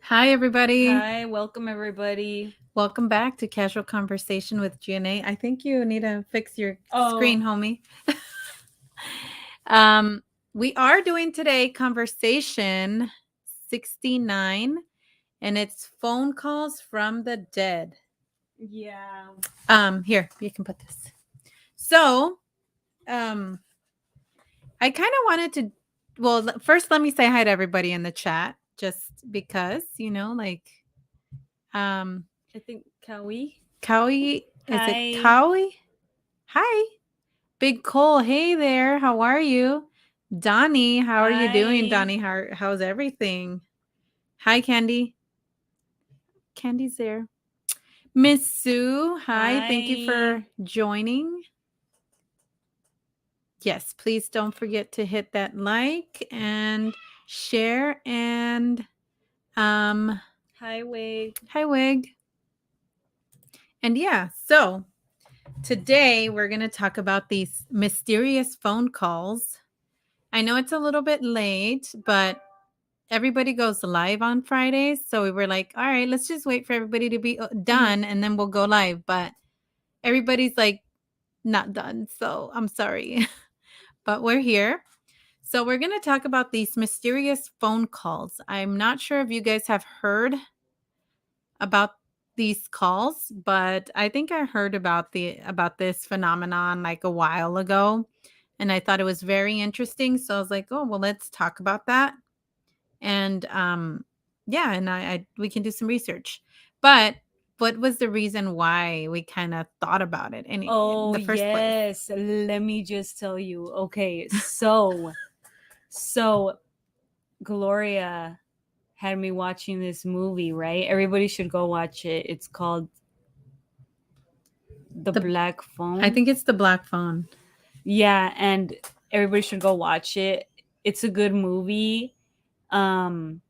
Hi, everybody. Hi, welcome everybody. Welcome back to Casual Conversation with GNA. I think you need to fix your Oh, screen, homie. um, we are doing today conversation 69, and it's phone calls from the dead. yeah. Here, you can put this. So, I kind of wanted to, well, first let me say hi to everybody in the chat, just because, um, I think Kawi. Cowie, is it Hi. Cowie? Hi. Big Cole, hey there. How are you? Donnie, how are you doing, Hi. Donnie? How's everything? Hi, Candy. Candy's there. Miss Sue, hi. Thank you Hi. for joining. Yes, please don't forget to hit that like and share and Hi, Wig. hi Wig. And yeah, so today we're going to talk about these mysterious phone calls. I know it's a little bit late, but everybody goes live on Fridays. So we were like, all right, let's just wait for everybody to be done and then we'll go live. But everybody's like not done. So I'm sorry. But we're here. So we're going to talk about these mysterious phone calls. I'm not sure if you guys have heard about these calls, but I think I heard about this phenomenon like a while ago and I thought it was very interesting. So I was like, "Oh, well, let's talk about that." And yeah, and I we can do some research. But what was the reason why we kind of thought about it in Oh, the first place? yes. Let me just tell you. Okay, so Gloria had me watching this movie, right? Everybody should go watch it. It's called The The Black I Phone. think it's the black phone. Yeah, and everybody should go watch it. It's a good movie. Um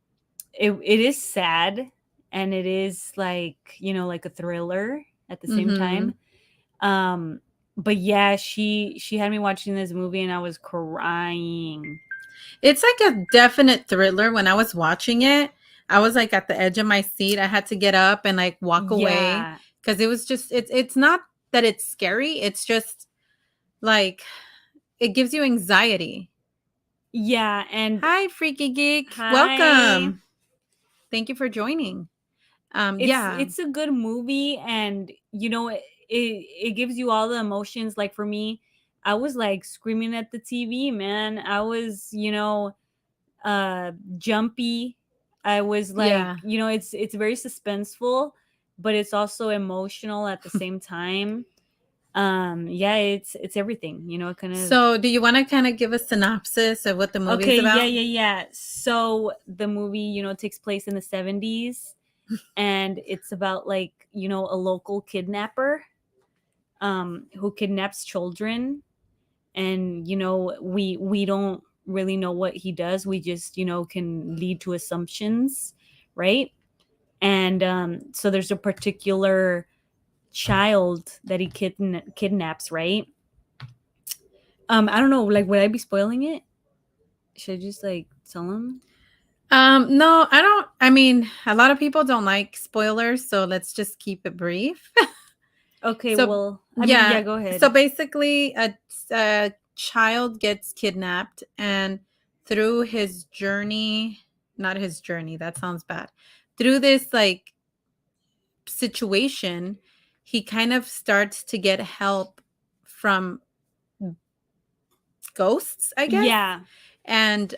it is sad, and it is like, like a thriller at the same Mhm. time. um but yeah, she had me watching this movie and I was crying. It's like a definite thriller. When I was watching it, I was like at the edge of my seat. I had to get up and like walk away Yeah, because it was just it's not that it's scary. It's just like it gives you anxiety. yeah. And Hi, Freaky Geek. hi. Welcome. Thank you for joining. it's Yeah. it's a good movie, and it gives you all the emotions. Like for me, I was like screaming at the TV, man. I was, jumpy. I was like, Yeah. it's very suspenseful, but it's also emotional at the same time. Yeah, it's everything, kind of. So, do you want to kind of give a synopsis of what the movie's Okay, yeah, about? yeah, yeah. So the movie, takes place in the 70s, and it's about like, a local kidnapper who kidnaps children. And we don't really know what he does. We just, can lead to assumptions, right? And so there's a particular child that he kidnaps, right? I don't know, like, would I be spoiling it? Should I just like tell him? No, I don't. I mean, a lot of people don't like spoilers, so let's just keep it brief. Okay, So, well, I mean, yeah, yeah. go So ahead. basically, a child gets kidnapped, and through his journey, not his journey, that sounds bad. Through this like situation, he kind of starts to get help from ghosts, I guess. Yeah. And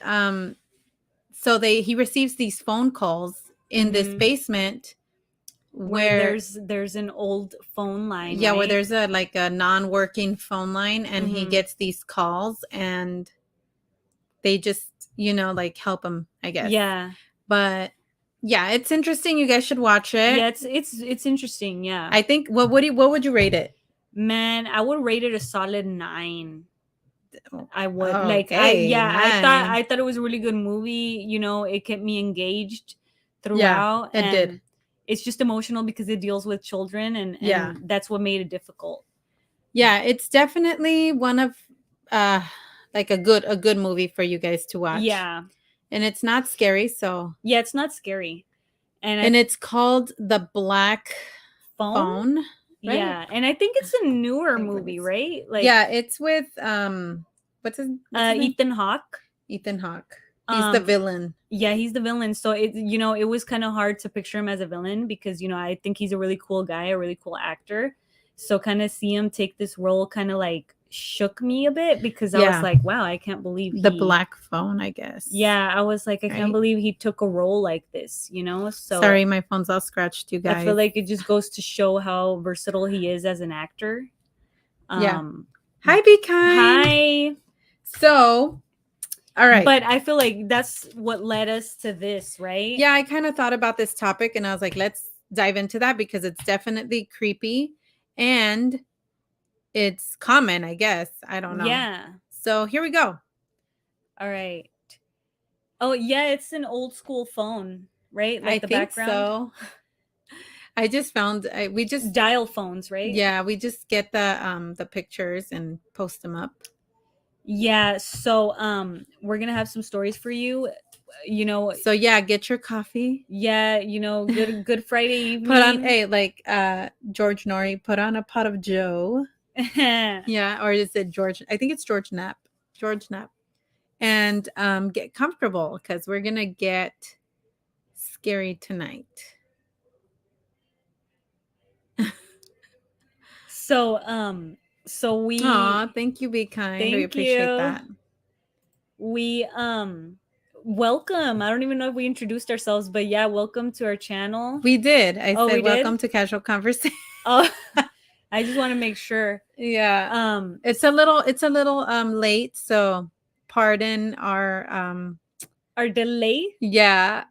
so he receives these phone calls in this Mm-hmm. basement Where where there's an old phone line, yeah, where right? there's a like a non-working phone line and he Mm-hmm. gets these calls and they just, like help him, I guess. Yeah. But yeah, it's interesting. You guys should watch it. Yeah, it's interesting, yeah. I think what would you rate it? Man, I would rate it a solid 9. I would. Like, Okay, I 9. thought it was a really good movie. It kept me engaged Yeah, throughout, it did. and it's just emotional because it deals with children, Yeah. and that's what made it difficult. Yeah, it's definitely one of uh like a good movie for you guys to watch. Yeah. And it's not scary, so Yeah, it's not scary. And it's called The Black phone. Phone, right? Yeah, and I think it's a newer Wait, let me movie, see. right? Like, yeah, it's with what's his name? Ethan Hawke. Ethan Hawke. He's the villain. Yeah, he's the villain. So it was kind of hard to picture him as a villain because I think he's a really cool guy, a really cool actor. So kind of see him take this role kind of like shook me a bit because I was like, wow, I can't believe The Black Phone, I guess. Yeah, I was like, I can't Right? believe he took a role like this, So Sorry, my phone's all scratched, you guys. I feel like it just goes to show how versatile he is as an actor. Yeah. Hi, Be Kind. Hi. So, all right. But I feel like that's what led us to this, right? Yeah, I kind of thought about this topic and I was like, let's dive into that because it's definitely creepy and it's common, I guess. I don't know. Yeah. So here we go. All right. Oh, yeah, it's an old school phone, right? Like I the think background. so. I just found we just dial phones, right? Yeah, we just get the pictures and post them up. Yeah, so we're gonna have some stories for you. So yeah, get your coffee. Yeah, good Friday evening. Put on George Norrie, put on a pot of Joe. Yeah, or is it George? I think it's George Knapp. George Knapp. And get comfortable because we're gonna get scary tonight. So we thank you, Be Kind. Thank we appreciate you. that. We welcome. I don't even know if we introduced ourselves, but yeah, welcome to our channel. We did. I said welcome to Casual Conversation. Oh, I just want to make sure. Yeah. It's a little late, so pardon our delay. Yeah.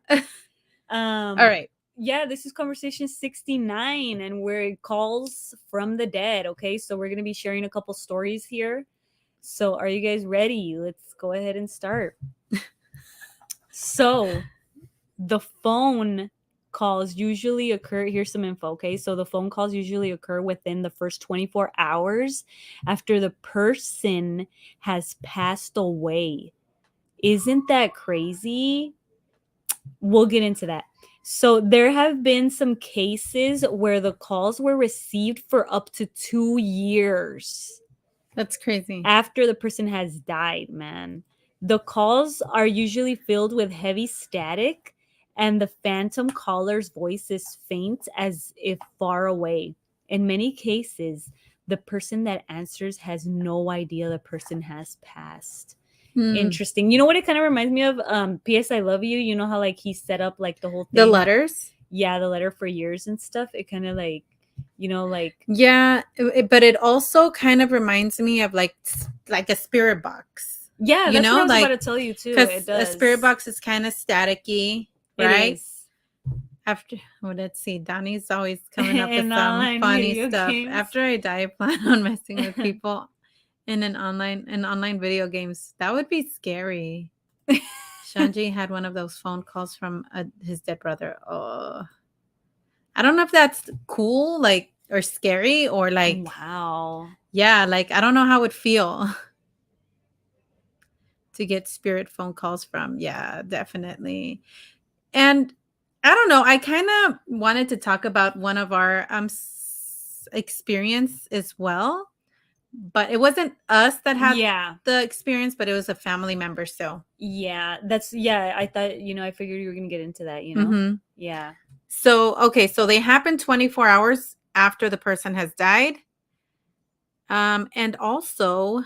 All right. Yeah, this is conversation 69 and we're calls from the dead. Okay, so we're gonna be sharing a couple stories here. So are you guys ready? Let's go ahead and start. So the phone calls usually occur. Here's some info. Okay, so the phone calls usually occur within the first 24 hours after the person has passed away. Isn't that crazy? We'll get into that. So there have been some cases where the calls were received for up to 2 years. That's crazy. After the person has died, man. The calls are usually filled with heavy static and the phantom caller's voice is faint as if far away. In many cases, the person that answers has no idea the person has passed. Interesting. You know what it kind of reminds me of? P.S. I Love You. You know how like he set up like the whole thing. The letters? Yeah, the letter for years and stuff. It kind of like, Yeah, but it also kind of reminds me of like a spirit box. Yeah, that's what I was about to tell you too. It does. A spirit box is kind of staticky, right? It is. After, let's see, Donnie's always coming up with some funny stuff. Games. After I die, I plan on messing with people in online video games. That would be scary. Shanji had one of those phone calls from his dead brother. Oh, I don't know if that's cool, like, or scary, or like, wow. Yeah, like I don't know how it would feel to get spirit phone calls from. Yeah, definitely. And I don't know. I kind of wanted to talk about one of our experience as well. But it wasn't us that had the experience, but it was a family member. So yeah, I thought, I figured you were going to get into that, Mm-hmm. Yeah. So, okay. So they happen 24 hours after the person has died. And also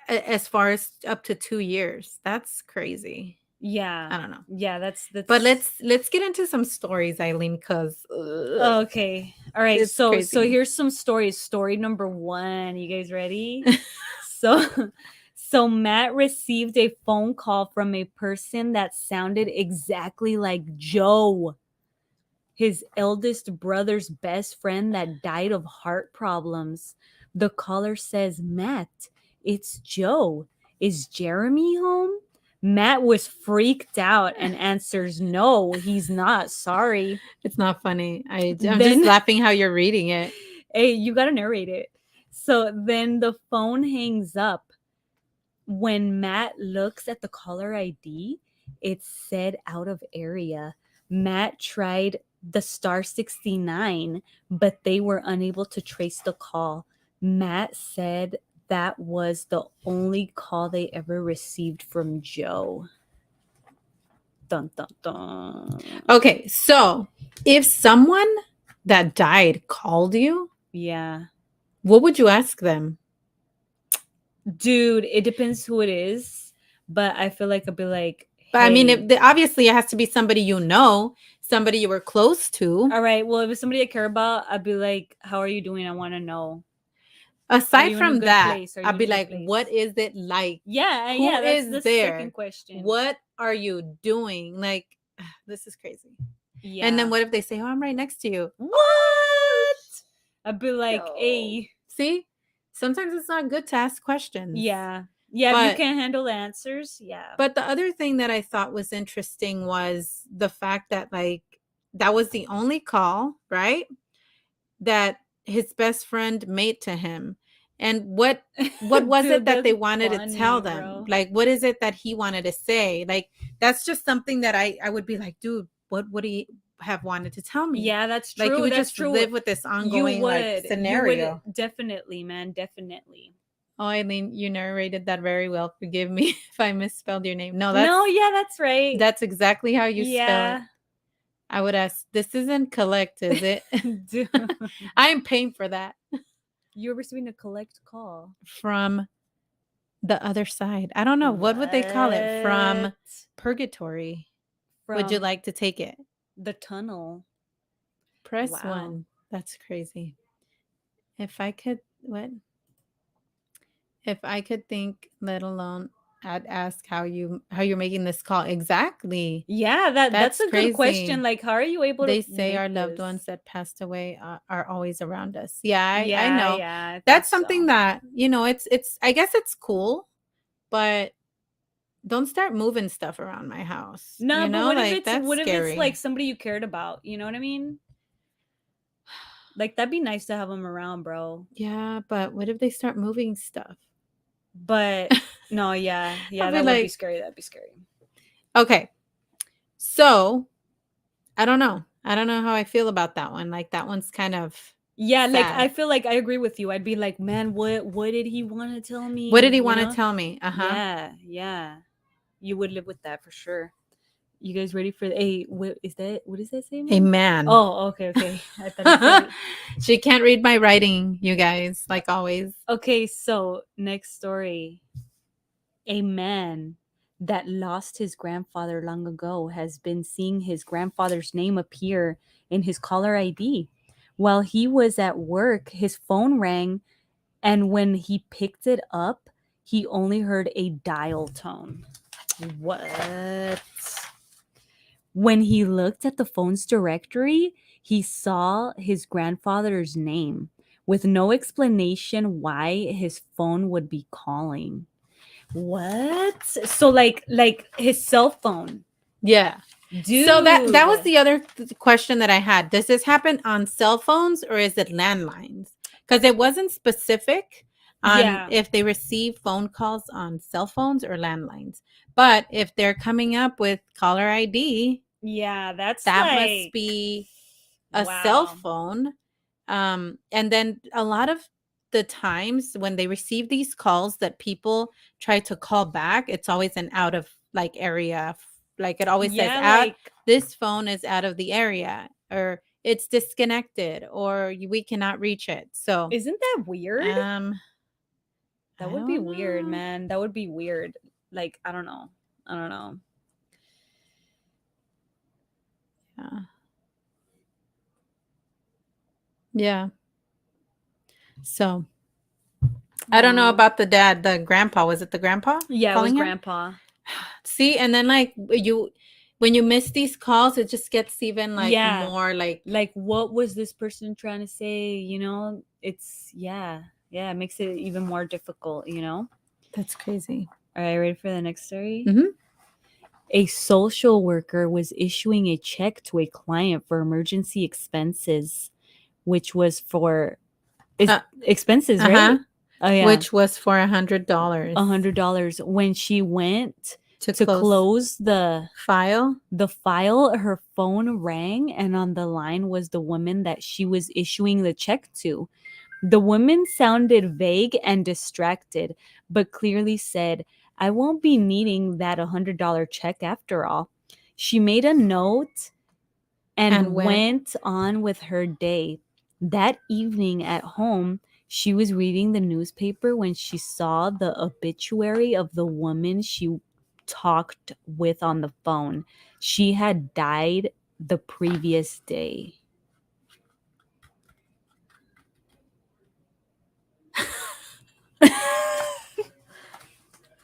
as far as up to 2 years, that's crazy. Yeah. I don't know. Yeah, that's But let's get into some stories, Eileen, because okay. All right. So here's some stories. Story number 1. You guys ready? So Matt received a phone call from a person that sounded exactly like Joe, his eldest brother's best friend that died of heart problems. The caller says, "Matt, it's Joe. Is Jeremy home?" Matt was freaked out and answers, "No, he's not. Sorry." It's not funny. I'm just laughing how you're reading it. Hey, you got to narrate it. So then the phone hangs up. When Matt looks at the caller ID, it said out of area. Matt tried the star 69, but they were unable to trace the call. Matt said that was the only call they ever received from Joe. Dun, dun, dun. Okay, so if someone that died called you, Yeah. what would you ask them? Dude, it depends who it is, but I feel like I'd be like, But I mean, hey, obviously it has to be somebody you know, somebody you were close to. all right, well, if it's somebody I care about, I'd be like, how are you doing? I want to know. Are Aside you in a from good that, place? Are you I'd in a be good like, place? what is it like? Yeah, Who yeah, that's is the second there? question. What are you doing? Like, this is crazy. And then Yeah. what if they say, oh, I'm right next to you? What? Oh, I'd be like, no. hey, See, sometimes it's not good to ask questions. yeah. Yeah, if you But can't handle the answers, yeah. but the other thing that I thought was interesting was the fact that like that was the only call, right? That his best friend made to him. And what was it Dude, that that's they wanted to tell funny, them? bro. Like what is it that he wanted to say? Like that's just something that I would be like, dude, what would he have wanted to tell me? Yeah, that's Like you true. would That's just true. live with this You ongoing like would. You would scenario. definitely, man. Definitely. Oh, Eileen, you narrated that very well. Forgive me if I misspelled your name. No, No, yeah, that's right. that's exactly how you spell it. Yeah. I would ask, this isn't collect, is it? Dude, I am paying for that you're receiving a collect call. from the other side. I don't know. What would they call it? From What? purgatory. Would you From like to take it? the tunnel. Press Wow. 1. That's crazy. If I could, what? If I could think, let alone I'd ask how you're making this call. Exactly. Yeah, that's That's a good question. crazy. Like, how are you able to They say our make loved this? ones that passed away are always around us. Yeah, I Yeah, know. yeah, I think That's something so. that, it's I guess it's cool, but don't start moving stuff around my house. No, but what if Like it's that's what if it's like scary. somebody you cared about? You know what I mean? Like that'd be nice to have them around, bro. Yeah, but what if they start moving stuff? But no, yeah, I'll yeah, be that would be like, scary. That'd be scary. okay. So, I don't know. I don't know how I feel about that one. Like that one's kind of Yeah, like sad. I feel like I agree with you. I'd be like, man, what did he want to tell What did me? he You want to know? tell me? Uh-huh. Yeah, yeah. You would live with that for sure. You guys ready for the hey, what is that? What does that say, A man? man. Oh, okay, okay. I thought it said She can't read my writing, you guys, like always. okay, so next story. A man that lost his grandfather long ago has been seeing his grandfather's name appear in his caller ID. While he was at work, his phone rang, and when he picked it up, he only heard a dial tone. What? When he looked at the phone's directory, he saw his grandfather's name with no explanation why his phone would be calling. What? So like his cell phone. Yeah. Dude. So that was the other question that I had. Does this happen on cell phones or is it landlines? Because it wasn't specific on Yeah. if they receive phone calls on cell phones or landlines. But if they're coming up with caller ID, Yeah, that's that like must be a cell wow. phone. And then a lot of the times when they receive these calls that people try to call back, it's always an out of like area. Like it always says Yeah, out, like this phone is out of the area or it's disconnected or we cannot reach it. So, isn't that weird? That I would be don't weird, know. man. That would be weird. Like, I don't know. I don't know. Yeah. Yeah. So, I don't know Wow. about the dad, the grandpa. Was it the grandpa Yeah, it was calling him? grandpa. See, and then like when you miss these calls, it just gets even like Yeah. more like Like what was this person trying to say? You know, it's yeah, it makes it even more difficult, you know? that's crazy. All right, ready for the next story? Mhm. A social worker was issuing a check to a client for emergency expenses, which was for expenses, right? Uh-huh. Oh yeah, Which was for $100. $100. When she went To to close file. the file. Her phone rang, and on the line was the woman that she was issuing the check to. The woman sounded vague and distracted, but clearly said, "I won't be needing that $100 check after all." She made a note and And went. went on with her day. That evening at home, she was reading the newspaper when she saw the obituary of the woman she talked with on the phone. She had died the previous day.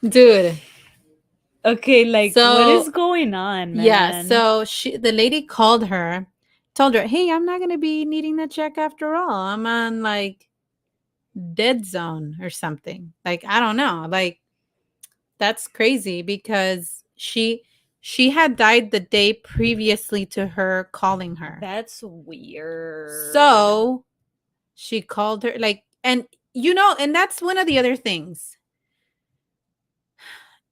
Dude. Okay, like what So is going on, yeah, man? so the lady called her, told her, "Hey, I'm not gonna be needing that check after all. I'm on like dead zone or something. Like, I don't know. Like, that's crazy because she had died the day previously to her calling her. That's weird. So she called her, like, and and that's one of the other things.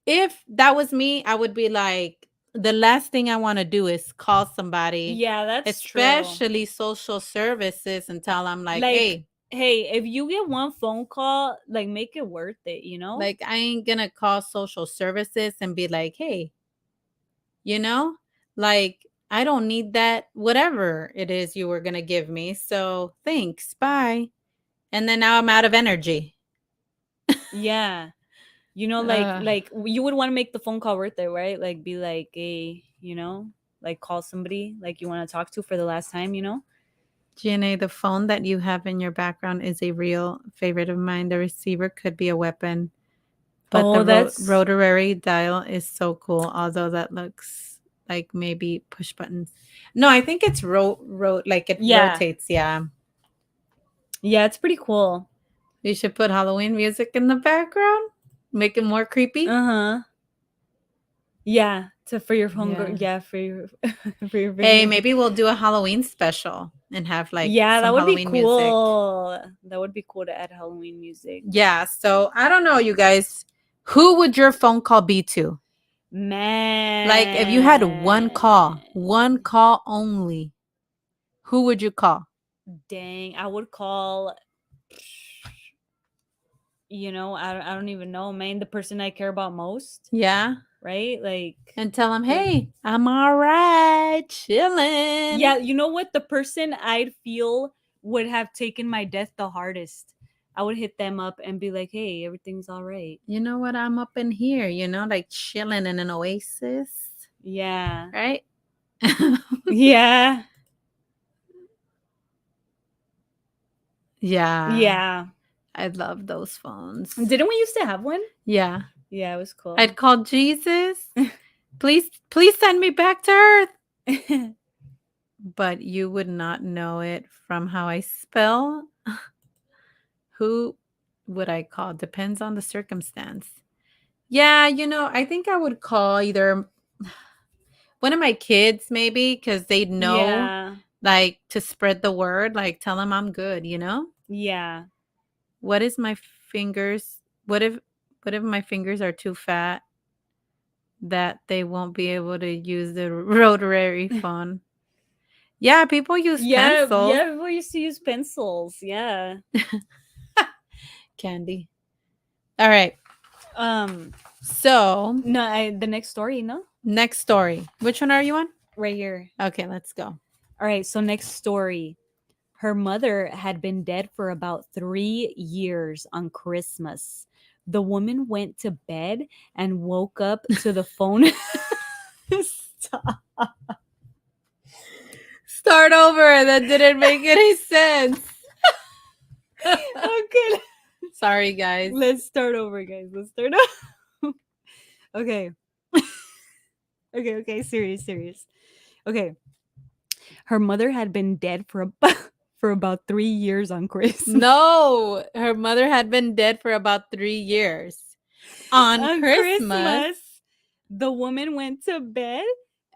If that was me, I would be like, the last thing I want to do is call somebody, Yeah, that's true. especially social services, and tell them, like, Like, hey, if you get one phone call, like make it worth it, you know? like, I ain't gonna call social services and be like, hey, you know, like, I don't need that, whatever it is you were gonna give me. So thanks, bye. And then now I'm out of energy. Yeah. You know, Uh, like you would want to make the phone call worth it, right? Like be like, hey, you know, like call somebody like you want to talk to for the last time, you know? GNA, the phone that you have in your background is a real favorite of mine. The receiver could be a weapon, but the Oh, that's rotary dial is so cool. Although that looks like maybe push buttons. No, I think it's like it yeah. rotates. Yeah, Yeah, it's pretty cool. you should put Halloween music in the background, make it more creepy. Uh-huh. Yeah, for your phone Yeah. yeah, for your for your Hey, video. maybe we'll do a Halloween special and have like Yeah, that some would be Halloween music. cool. That would be cool to add Halloween music. Yeah. So I don't know, you guys. Who would your phone call be to? Man. Like, if you had one call only, who would you call? Dang, I would call, you know, I don't even know, man, the person I care about most, Yeah. right? Like, And tell them, hey, I'm all right, chilling. yeah, you know what? The person I'd feel would have taken my death the hardest. I would hit them up and be like, hey, everything's all right. You know what? I'm up in here, like chilling in an oasis. Yeah. Right? Yeah. Yeah. Yeah. I love those phones. Didn't we used to have one? Yeah. Yeah, it was cool. I'd call Jesus. Please send me back to earth. But you would not know it from how I spell. Who would I call? Depends on the circumstance. Yeah, I think I would call either one of my kids, maybe, because they'd know, Yeah. like, to spread the word, like, tell them I'm good, Yeah. What is my fingers? What if my fingers are too fat that they won't be able to use the rotary phone? Yeah, people use Yeah, pencils. yeah, people used to use pencils. Yeah. Candy. All right. So No, the next story, no? next story. Which one are you on? Right here. Okay, let's go. All right, so next story. Her mother had been dead for about 3 years on Christmas. The woman went to bed and woke up to the phone. Stop. Start over. That didn't make any sense. Okay. Sorry, guys. Let's start over, guys. Let's start over. Okay. Okay, serious. Okay. Her mother had been dead for about 3 years on Christmas. No, her mother had been dead for about 3 years. On Christmas. The woman went to bed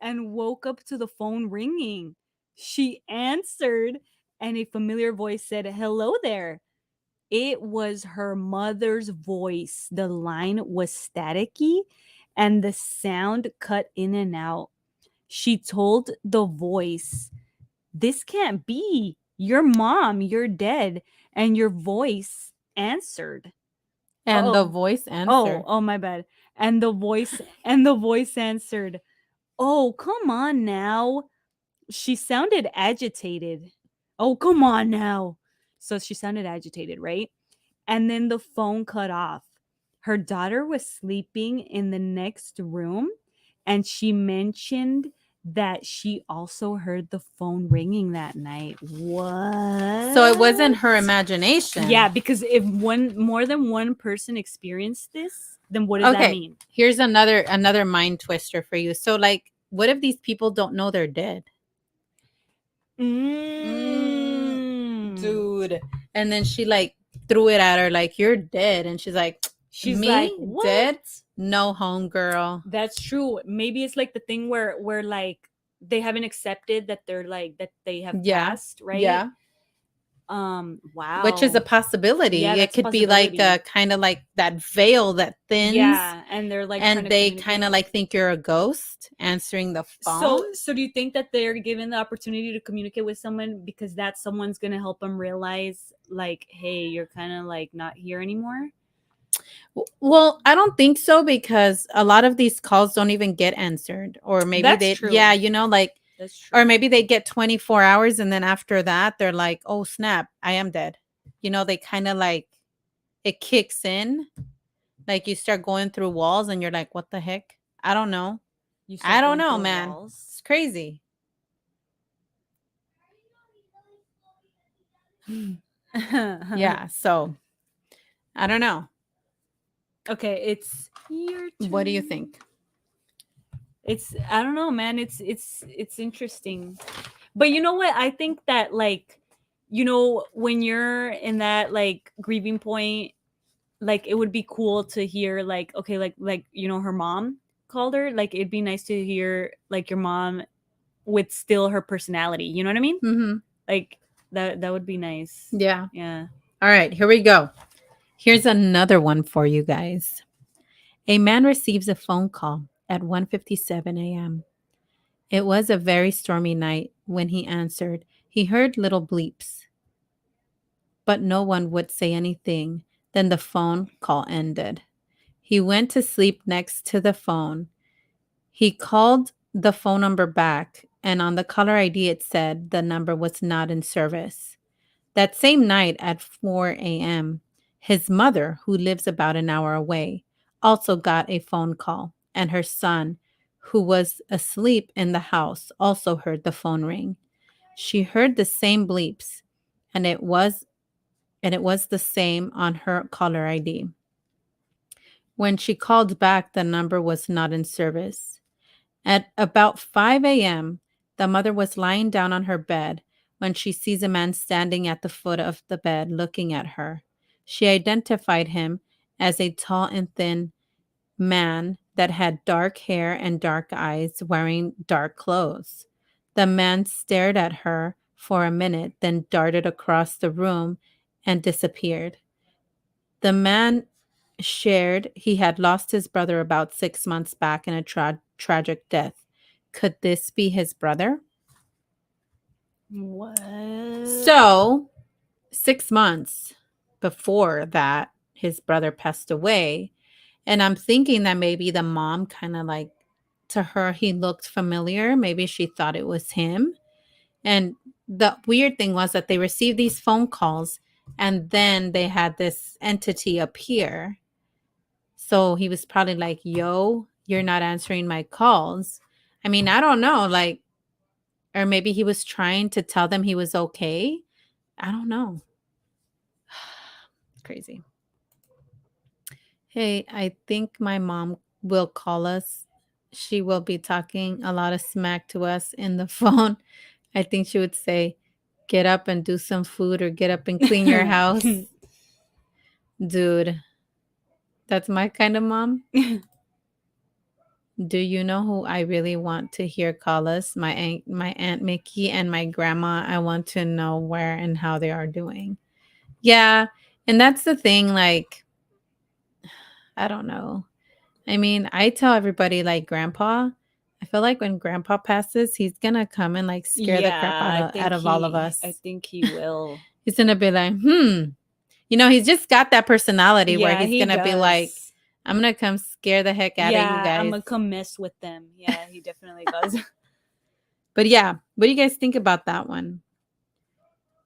and woke up to the phone ringing. She answered, and a familiar voice said, "Hello there." It was her mother's voice. The line was staticky, and the sound cut in and out. She told the voice, "This can't be. Your mom, you're dead." And your voice answered. And the Oh, voice answered. my bad. And the voice answered, "Oh, come on now." She sounded agitated. "Oh, come on now." So she sounded agitated, right? And then the phone cut off. Her daughter was sleeping in the next room, and she mentioned that she also heard the phone ringing that night. What? So it wasn't her imagination. Yeah, because if more than one person experienced this, then what does that mean? Here's another mind twister for you. So like, what if these people don't know they're dead? Dude. And then she like threw it at her like, "You're dead." And she's like, She's "Me? like, "What?" Dead? No, home girl." That's true. Maybe it's like the thing where like they haven't accepted that they're like that they have Yeah. passed, right? Yeah. Wow. Which is a possibility. Yeah, it that's a could be like possibility. kind of like that veil that thins. Yeah, and they're like trying And to they communicate. kind of like think you're a ghost answering the phone. So do you think that they're given the opportunity to communicate with someone because that someone's gonna help them realize, like, hey, you're kind of like not here anymore? Well, I don't think so, because a lot of these calls don't even get answered. Or maybe That's they, true. yeah, you know, like, That's true. or maybe they get 24 hours and then after that, they're like, "Oh, snap, I am dead." You know, they kind of like, it kicks in. Like you start going through walls and you're like, "What the heck?" I don't know. I don't know, man. It's crazy. Yeah. So I don't know. Okay, it's your turn. What do you think? I don't know, man. It's interesting. But you know what? I think that, like, when you're in that like grieving point, like it would be cool to hear, like, okay, like her mom called her. Like it'd be nice to hear like your mom with still her personality. You know what I mean? Mm-hmm. Like that would be nice. Yeah. Yeah. All right, here we go. Here's another one for you guys. A man receives a phone call at 1:57 a.m. It was a very stormy night. When he answered, he heard little bleeps, but no one would say anything. Then the phone call ended. He went to sleep next to the phone. He called the phone number back, and on the caller ID it said the number was not in service. That same night at 4 a.m., his mother, who lives about an hour away, also got a phone call, and her son, who was asleep in the house, also heard the phone ring. She heard the same bleeps, and it was the same on her caller ID. When she called back, the number was not in service. At about 5 a.m., the mother was lying down on her bed when she sees a man standing at the foot of the bed looking at her. She identified him as a tall and thin man that had dark hair and dark eyes, wearing dark clothes. The man stared at her for a minute, then darted across the room and disappeared. The man shared he had lost his brother about 6 months back in a tragic death. Could this be his brother? What? So, 6 months before that, his brother passed away. And I'm thinking that maybe the mom kind of like, to her, he looked familiar. Maybe she thought it was him. And the weird thing was that they received these phone calls and then they had this entity appear. So he was probably like, "Yo, you're not answering my calls." I mean, I don't know. Like, or maybe he was trying to tell them he was okay. I don't know. Crazy. Hey, I think my mom will call us. She will be talking a lot of smack to us in the phone. I think she would say, "Get up and do some food," or "Get up and clean your house." Dude, that's my kind of mom. Do you know who I really want to hear call us? My aunt Mickey and my grandma. I want to know where and how they are doing. Yeah, and that's the thing, like, I don't know. I mean, I tell everybody like grandpa, I feel like when grandpa passes, he's gonna come and like scare the crap Yeah, out of all of us. I think he will. He's gonna be like, he's just got that personality where Yeah, he's he gonna be like, does. I'm gonna come scare the heck out of you Yeah, I'm guys. gonna come mess with them. Yeah, he definitely does. But yeah, what do you guys think about that one?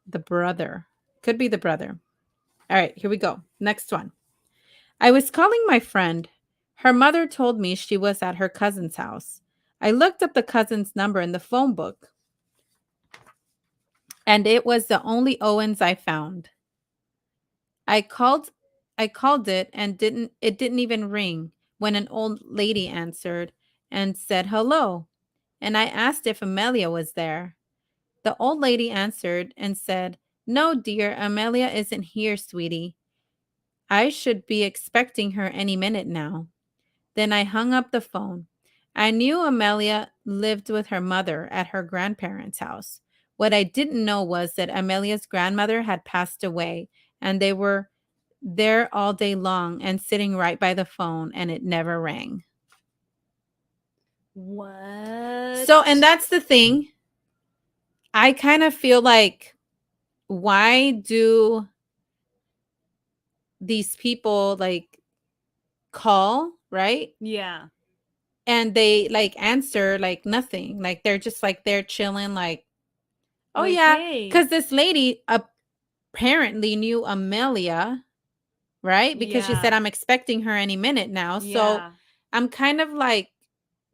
The brother. Could be the brother. All right, here we go. Next one. I was calling my friend. Her mother told me she was at her cousin's house. I looked up the cousin's number in the phone book, and it was the only Owens I found. I called I called it and didn't even ring when an old lady answered and said hello. And I asked if Amelia was there. The old lady answered and said, "No, dear, Amelia isn't here, sweetie. I should be expecting her any minute now." Then I hung up the phone. I knew Amelia lived with her mother at her grandparents' house. What I didn't know was that Amelia's grandmother had passed away, and they were there all day long and sitting right by the phone, and it never rang. What? So, and that's the thing. I kind of feel like, why do these people like call, right? Yeah. And they like answer like nothing. Like they're just like they're chilling, like, oh Like, yeah, hey. because this lady apparently knew Amelia, right? Because she said, Yeah. I'm expecting her any minute now. So Yeah. I'm kind of like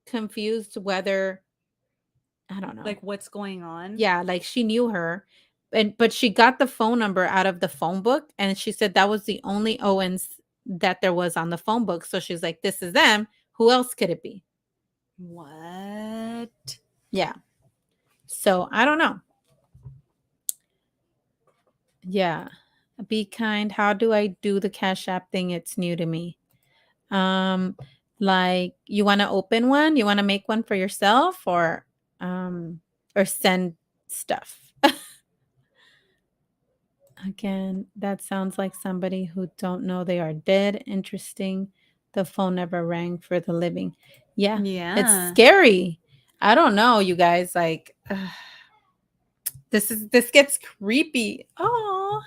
confused whether, I don't know. Like, what's going on? Yeah, like she knew her. But she got the phone number out of the phone book, and she said that was the only Owens that there was on the phone book. So she's like, this is them. Who else could it be? What? Yeah. So I don't know. Yeah. Be kind. How do I do the Cash App thing? It's new to me. Um, like, you want to open one? You want to make one for yourself, or send stuff? Again, that sounds like somebody who don't know they are dead. Interesting. The phone never rang for the living. Yeah, it's Yeah. scary. I don't know, you guys. Like, this gets creepy. Oh,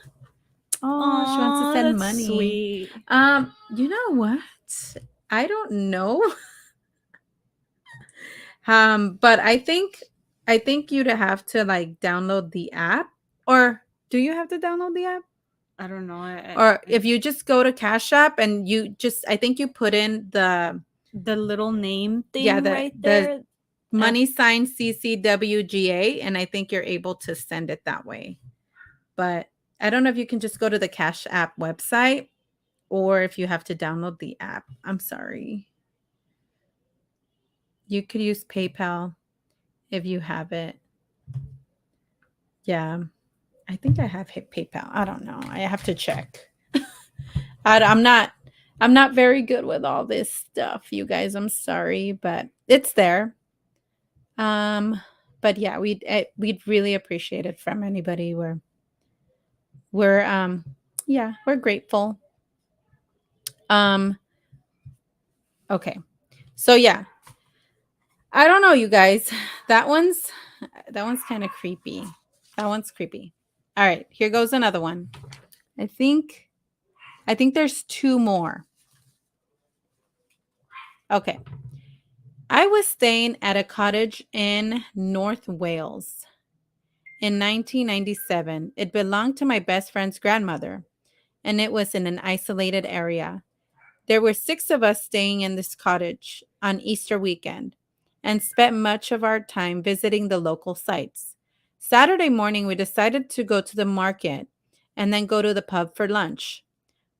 she wants to Oh, send that's money. sweet. You know what? I don't know. But I think you'd have to like download the app, or do you have to download the app? I don't know. Or if you just go to Cash App and I think you put in The little name yeah, thing right the there. money sign CCWGA, and I think you're able to send it that way. But I don't know if you can just go to the Cash App website or if you have to download the app. I'm sorry. You could use PayPal if you have it. Yeah. I think I have PayPal. I don't know. I have to check. I'm not very good with all this stuff, you guys. I'm sorry, but it's there. But yeah, we'd really appreciate it from anybody. We're yeah, we're grateful. Um, okay. So yeah, I don't know, you guys. That one's kind of creepy. That one's creepy. All right, here goes another one. I think there's two more. Okay. I was staying at a cottage in North Wales in 1997. It belonged to my best friend's grandmother, and it was in an isolated area. There were 6 of us staying in this cottage on Easter weekend and spent much of our time visiting the local sites. Saturday morning, we decided to go to the market and then go to the pub for lunch.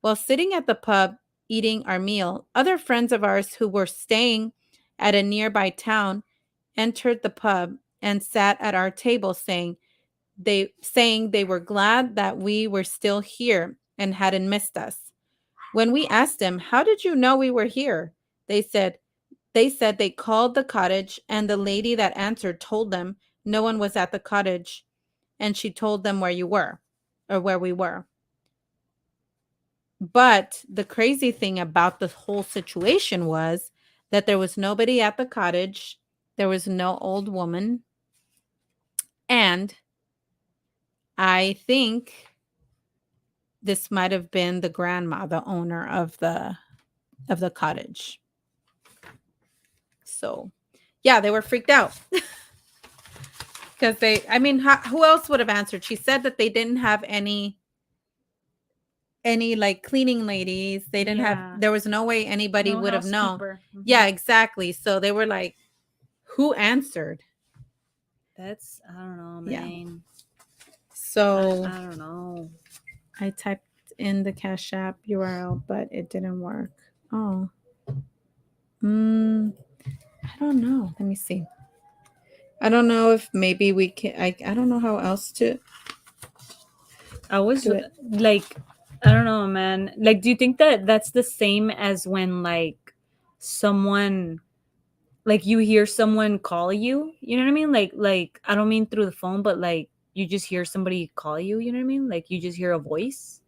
While sitting at the pub eating our meal, other friends of ours who were staying at a nearby town entered the pub and sat at our table saying they were glad that we were still here and hadn't missed us. When we asked them, "How did you know we were here?" They said they called the cottage, and the lady that answered told them no one was at the cottage, and she told them where you were, or where we were. But the crazy thing about the whole situation was that there was nobody at the cottage. There was no old woman. And I think this might have been the grandma, the owner of the cottage. So, yeah, they were freaked out. Because who else would have answered? She said that they didn't have any like cleaning ladies. They didn't have, Yeah. there was no way anybody No would have known. housekeeper. Yeah, exactly. So they were like, who answered? That's, I don't know, Yeah. man. So I don't know. I typed in the Cash App URL, but it didn't work. Oh. I don't know. Let me see. I don't know if maybe we can. I don't know how else to I was do it. like, I don't know, man. Like, do you think that that's the same as when like someone, like you hear someone call you? You know what I mean? Like I don't mean through the phone, but like you just hear somebody call you. You know what I mean? Like you just hear a voice.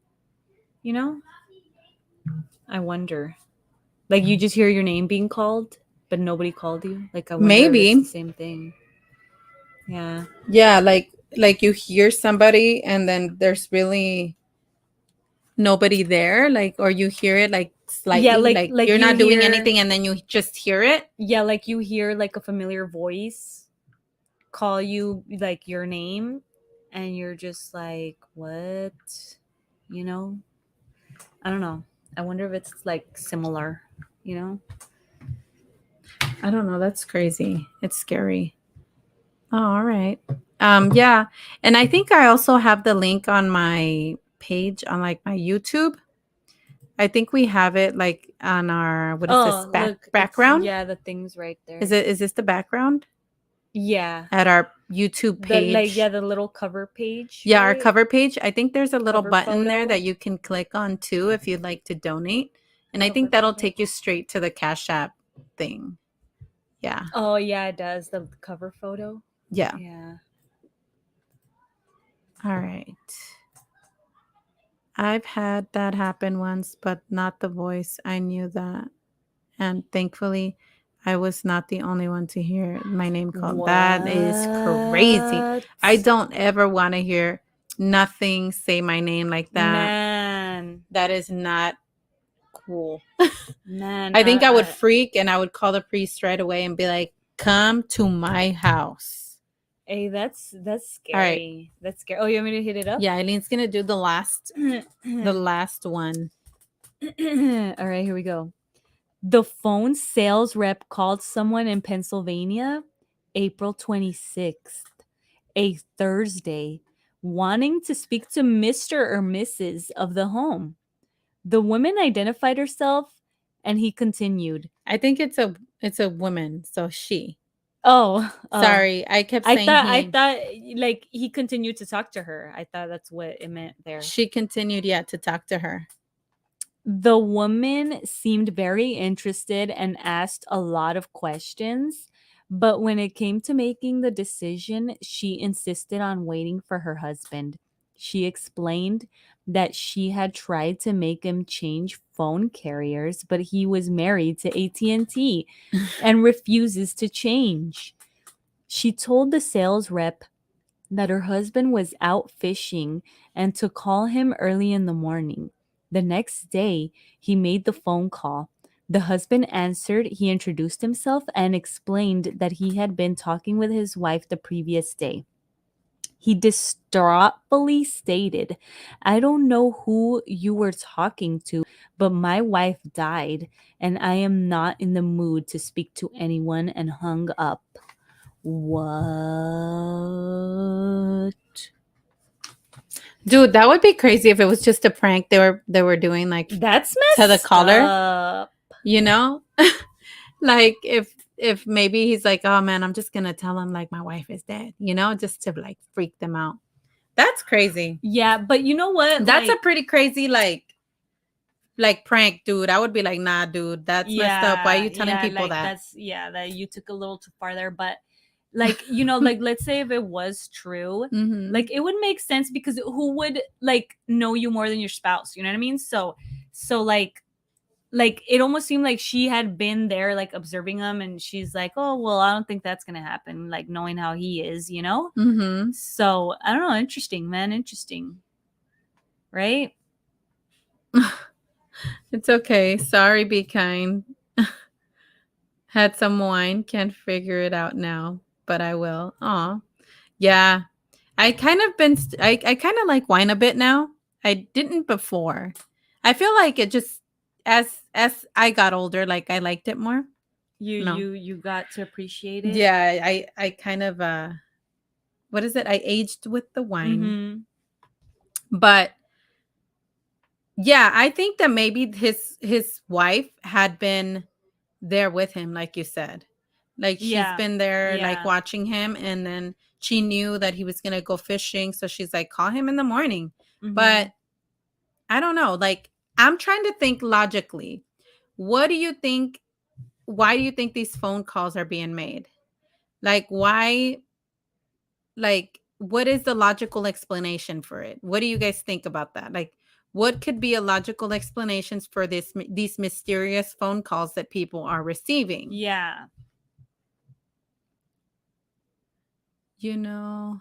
You know? I wonder. Like you just hear your name being called, but nobody called you. Like I wonder if Maybe. it's the same thing. Yeah. Yeah, like you hear somebody and then there's really nobody there, like, or you hear it like slightly, Yeah, like you're you not doing hear, anything and then you just hear it. yeah, like you hear like a familiar voice call you like your name and you're just like, what? You know? I don't know. I wonder if it's like similar, you know? I don't know. That's crazy. It's scary. Oh, all right. Yeah. And I think I also have the link on my page on like my YouTube. I think we have it like on our, what is this, Oh, look, background? yeah, the thing's right there. Is this the background Yeah. at our YouTube The like, yeah, page? the little cover page. Yeah, our right? cover page. I think there's a little Cover button there photo. that you can click on too if you'd like to donate. And I Cover think that'll photo. take you straight to the Cash App thing. Yeah. Oh yeah, it does. The cover photo. Yeah. Yeah. All right. I've had that happen once, but not the voice. I knew that. And thankfully, I was not the only one to hear my name called. That is crazy. I don't ever want to hear nothing say my name like that. Man. That is not cool. Man. I think I would freak and I would call the priest right away and be like, come to my house. Hey, that's scary. All right. That's scary. Oh, you want me to hit it up? Yeah, Eileen's gonna do the last one. All right, here we go. The phone sales rep called someone in Pennsylvania April 26th, a Thursday, wanting to speak to Mr. or Mrs. of the home. The woman identified herself and he continued. I think it's a woman, so she. Oh, sorry, I kept saying I thought like he continued to talk to her. I thought that's what it meant there. She continued, to talk to her. The woman seemed very interested and asked a lot of questions, but when it came to making the decision, she insisted on waiting for her husband. She explained that she had tried to make him change phone carriers, but he was married to AT&T and refuses to change. She told the sales rep that her husband was out fishing and to call him early in the morning. The next day, he made the phone call. The husband answered, he introduced himself and explained that he had been talking with his wife the previous day. He distraughtfully stated, I don't know who you were talking to, but my wife died and I am not in the mood to speak to anyone, and hung up. What? Dude, that would be crazy if it was just a prank they were doing, like, That's to the messed caller. up. You know? Like if maybe he's like, oh man, I'm just gonna tell him like my wife is dead, just to like freak them out. That's crazy. Yeah, but you know what? That's a pretty crazy like prank, dude. I would be like, nah, dude, that's messed up. Why are you telling people like, that? That's that you took a little too far there, but like, like let's say if it was true, Mhm. like it would make sense because who would like know you more than your spouse? You know what I mean? So So like it almost seemed like she had been there like observing him, and she's like, oh well, I don't think that's gonna happen, like knowing how he is, you know. Mm-hmm. So I don't know, interesting, man, interesting, right? It's okay. Sorry, be kind. Had some wine, can't figure it out now, but I will. Aw. Yeah. I kind of been I kind of like wine a bit now. I didn't before. I feel like it just as I got older, like I liked it more. No. You got to appreciate it. Yeah, I kind of what is it? I aged with the wine. Mm-hmm. But yeah, I think that maybe his wife had been there with him, like you said. Like she's Yeah. been there, like Yeah. watching him, and then she knew that he was gonna go fishing, so she's like, call him in the morning. Mm-hmm. But I don't know. Like I'm trying to think logically. What do you think? Why do you think these phone calls are being made? Like why? Like what is the logical explanation for it? What do you guys think about that? Like what could be a logical explanations for these mysterious phone calls that people are receiving? Yeah. You know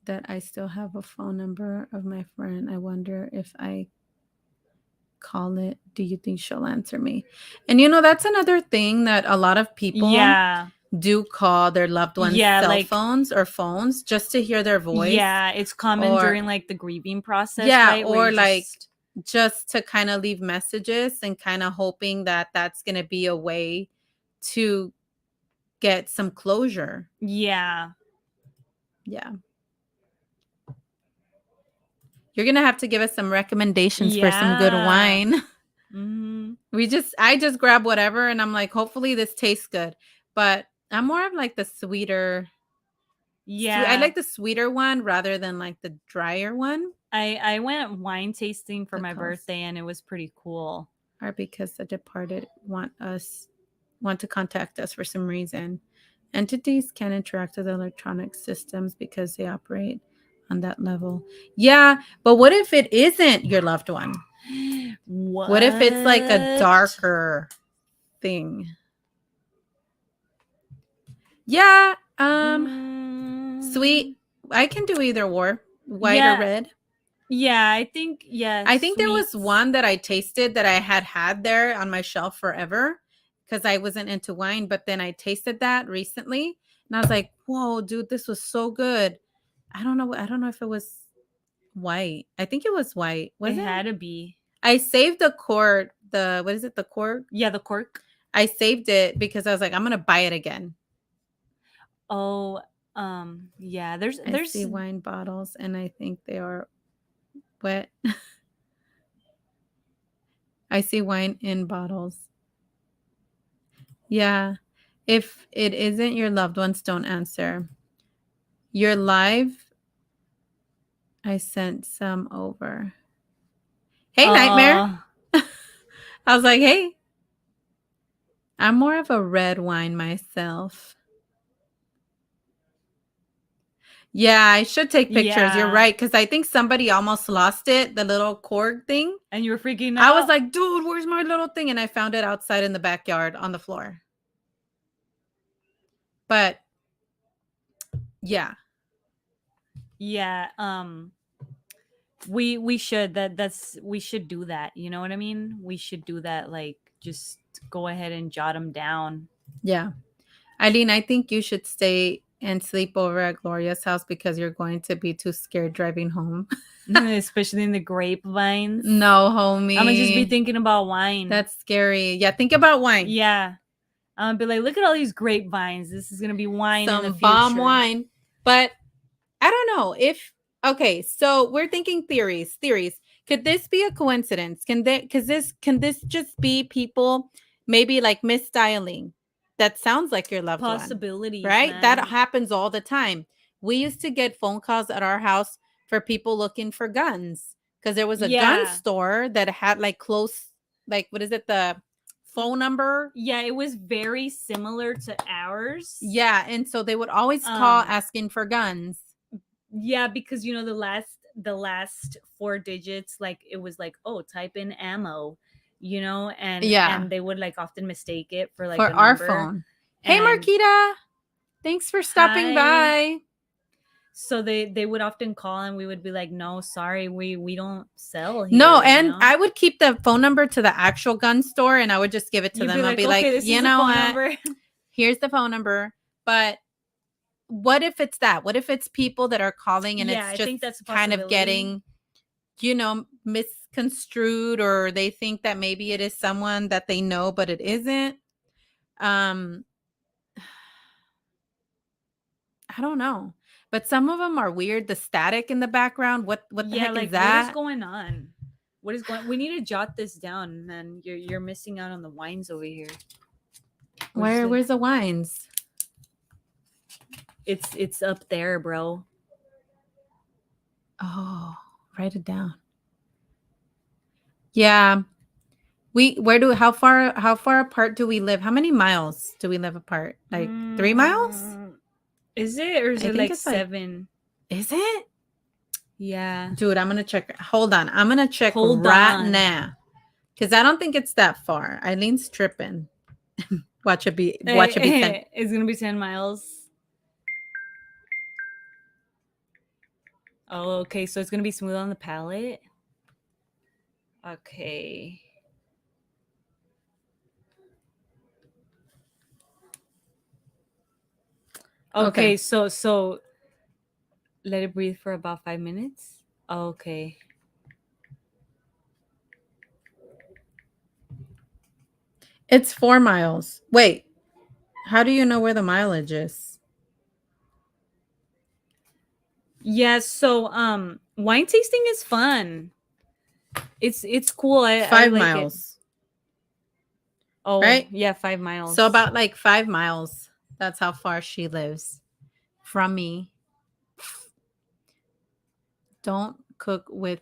that I still have a phone number of my friend. I wonder if I call it. Do you think she'll answer me? And that's another thing that a lot of people Yeah. do call their loved ones' Yeah, cell like phones or phones just to hear their voice, yeah, it's common or during like the grieving process, yeah, right? Where or you like just just to kind of leave messages and kind of hoping that that's going to be a way to get some closure. yeah. Yeah. You're going to have to give us some recommendations for some good Yeah. wine. Mm-hmm. I just grab whatever and I'm like, hopefully this tastes good. But I'm more of like the sweeter, I Yeah. like the sweeter one rather than like the drier one. I went wine tasting for The my calls birthday and it was pretty cool. are because the departed want to contact us for some reason. Entities can interact with electronic systems because they operate on that level. Yeah, but what if it isn't your loved one? What if it's like a What? darker thing? Yeah, sweet. Mm, I can do either or, white or yeah. red. Yeah, I think yeah, I think there was sweets. one that I tasted that I had there on my shelf forever because I wasn't into wine, but then I tasted that recently and I was like, "Whoa, dude, this was so good." I don't know. I don't know if it was white. I think it was white. It Was it? had to be. I saved the cork. The what is it? The cork. Yeah, the cork. I saved it because I was like, I'm gonna buy it again. Oh, yeah, I there's see wine bottles, and I think they are wet. I see wine in bottles. Yeah. If it isn't your loved ones, don't answer. You're live. I sent some over. Hey, Nightmare. uh I was like, hey, I'm more of a red wine myself. Yeah, I should take pictures. You're yeah. right. Because I think somebody almost lost it, the little cord thing. And you were freaking I was out? like, dude, where's my little thing? And I found it outside in the backyard on the floor. But yeah. Yeah, we should that's we should do that, you know what I mean? We should do that, like just go ahead and jot them down. Yeah. Eileen, I think you should stay and sleep over at Gloria's house because you're going to be too scared driving home. Especially in the grapevines. No, I'm gonna just be homie. thinking about wine. That's scary. Yeah, think about wine. Yeah. I'm gonna be like, look at all these grapevines. This is gonna be wine in the Some future. bomb wine. But I don't know if okay, so we're thinking theories. Could this be a coincidence? Can this just be people maybe like misdialing? That sounds like your loved one, Possibilities, right? That man. happens all the time. We used to get phone calls at our house for people looking for guns because there was a gun Yeah. store that had like close, like what is it, the phone number? Yeah, it was very similar to ours. Yeah, and so they would always call asking for guns. Yeah, because you know the last the last four digits, like it was like, oh, type in ammo, Yeah. and they would like often mistake it for like For a our number. phone. Hey, And Marquita. Thanks for stopping hi. by. So they would often call and we would be like, no, sorry, we don't sell No, here, and I would keep the phone number to the actual gun store and I would just give it to You'd be them. I'll like, be okay, like, this you is the know phone what? number. Here's the phone number. But what if it's that? What if it's people that are calling and Yeah, I it's think just that's a kind of possibility. getting, misconstrued, or they think that maybe it is someone that they know, but it isn't? Um, I don't know. But some of them are weird. The static in the background, what the Yeah, heck is like what is that? going on? What is going? We need to jot this down, man. You're missing out on the wines over here. Where's the wines? It's up there, bro. Oh, write it down. Yeah. How far apart do we live? How many miles do we live apart? Like 3 miles? Is it, or is I it think like it's like, 7? is it? Yeah. Dude, I'm gonna check. Hold on. I'm gonna check Hold right on. now. Because I don't think it's that far. Eileen's tripping. Watch it be 10. It's gonna be 10 miles. Oh, okay. So it's gonna be smooth on the palate. Okay. Okay. So let it breathe for about 5 minutes. Okay. It's 4 miles. Wait. How do you know where the mileage is? Yeah, so wine tasting is fun. It's cool. I 5 like it. miles. Oh, Right? yeah, 5 miles. So about like 5 miles. That's how far she lives from me. Don't cook with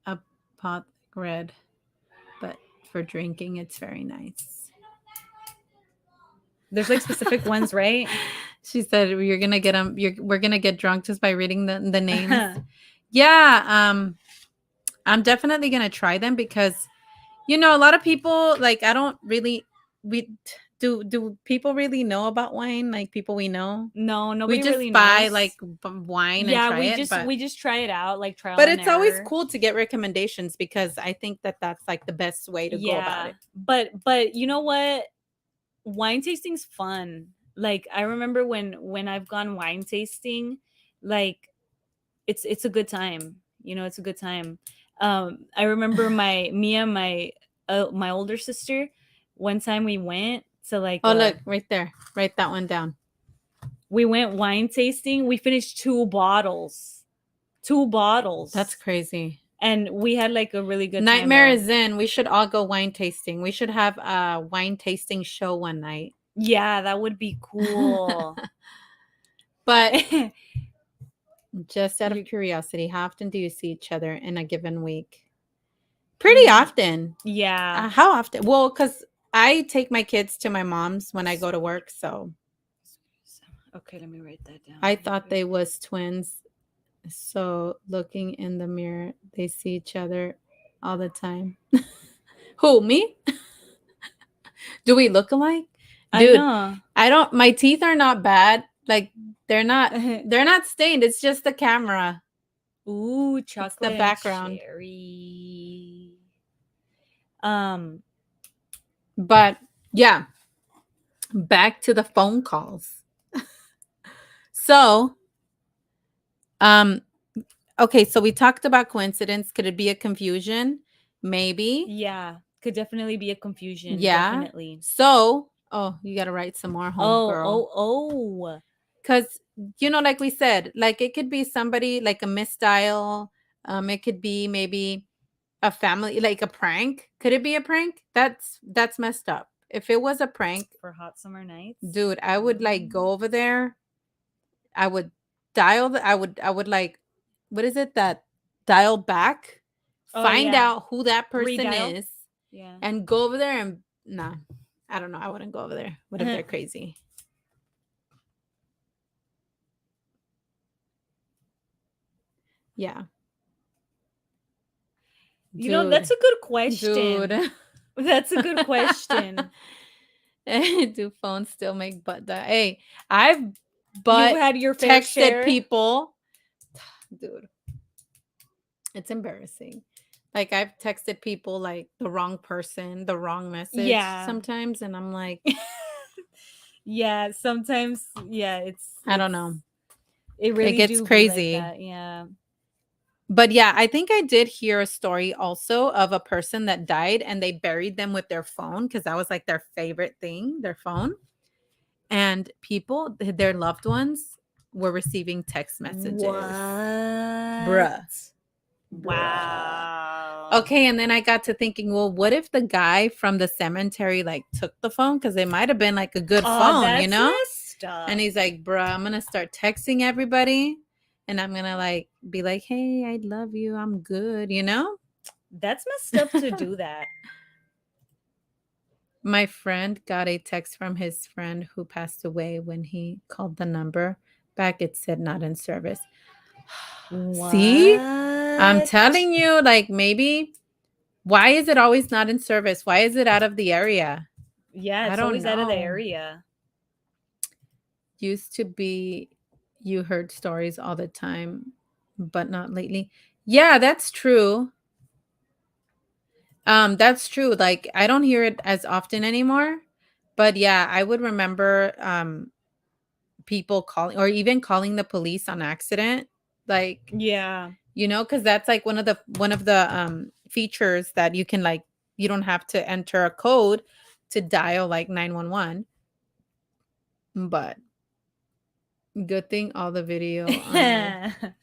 a pot red, but for drinking, it's very nice. There's like specific ones, right? She said you're gonna get them. We're gonna get drunk just by reading the names. Yeah, I'm definitely gonna try them because a lot of people, like, I don't really we do people really know about wine, like people we know? No, We nobody just really buy knows. like wine and Yeah, try we it, just but we just try it out, like trial but and it's always error. cool to get recommendations because I think that that's like the best way to go about it. But you know what? Wine tasting's fun. Like I remember when I've gone wine tasting, like it's a good time. It's a good time. I remember me and my older sister, one time we went to like Oh, look, right there. Write that one down. we went wine tasting. We finished 2 bottles. 2 bottles. That's crazy. And we had like a really good Nightmare time. is in. We should all go wine tasting. We should have a wine tasting show one night. Yeah, that would be cool. But just out of curiosity, how often do you see each other in a given week? Pretty often. Yeah. How often? Well, because I take my kids to my mom's when I go to work, so. Okay, let me write that down. I thought they was twins. So looking in the mirror, they see each other all the time. Who, me? Do we look alike? Dude, I don't, my teeth are not bad. Like they're not stained. It's just the camera. Ooh, chocolate, it's the background. And cherry. But yeah, back to the phone calls. So, okay, so we talked about coincidence. Could it be a confusion? Maybe. Yeah, could definitely be a confusion. Yeah. Definitely. So, you got to write some more, homegirl. Oh. Because, like we said, like it could be somebody like a misdial. It could be maybe a family, like a prank. Could it be a prank? That's messed up. If it was a prank for hot summer nights, dude, I would like go over there. I would dial I would like, what is it, that dial back, find out who that person is, and go over there and nah, I don't know. I wouldn't go over there. What if they're crazy? Yeah. Dude. That's a good Dude. question. That's a good question. Do phones still make butt die? Hey, I've You but had your fair texted share. people. Dude, it's embarrassing. Like I've texted people like the wrong person, the wrong message Yeah. sometimes, and I'm like, Yeah, sometimes I don't know. it It really gets do be like crazy. that. Yeah. But yeah, I think I did hear a story also of a person that died and they buried them with their phone because that was like their favorite thing, their phone. And people, their loved ones, were receiving text messages. What? Bruh. Bruh. Wow. Okay, and then I got to thinking, well, what if the guy from the cemetery like took the phone? Because it might have been like a good Oh, phone, you that's know? messed And up. he's like, bruh, I'm gonna start texting everybody and I'm gonna like be like, hey, I love you, I'm good, you know? That's messed up to do that. My friend got a text from his friend who passed away. When he called the number back, it said not in service. See? I'm What? telling you, like maybe why is it always not in service? Why is it out of the area? Yeah, I it's don't always out of the know. area. Used to be you heard stories all the time, but not lately. Yeah, that's true. That's true. Like I don't hear it as often anymore. But yeah, I would remember people calling or even calling the police on accident. Like, Yeah. you know, because that's like one of the features that you can like you don't have to enter a code to dial like 911. But good thing all the video on your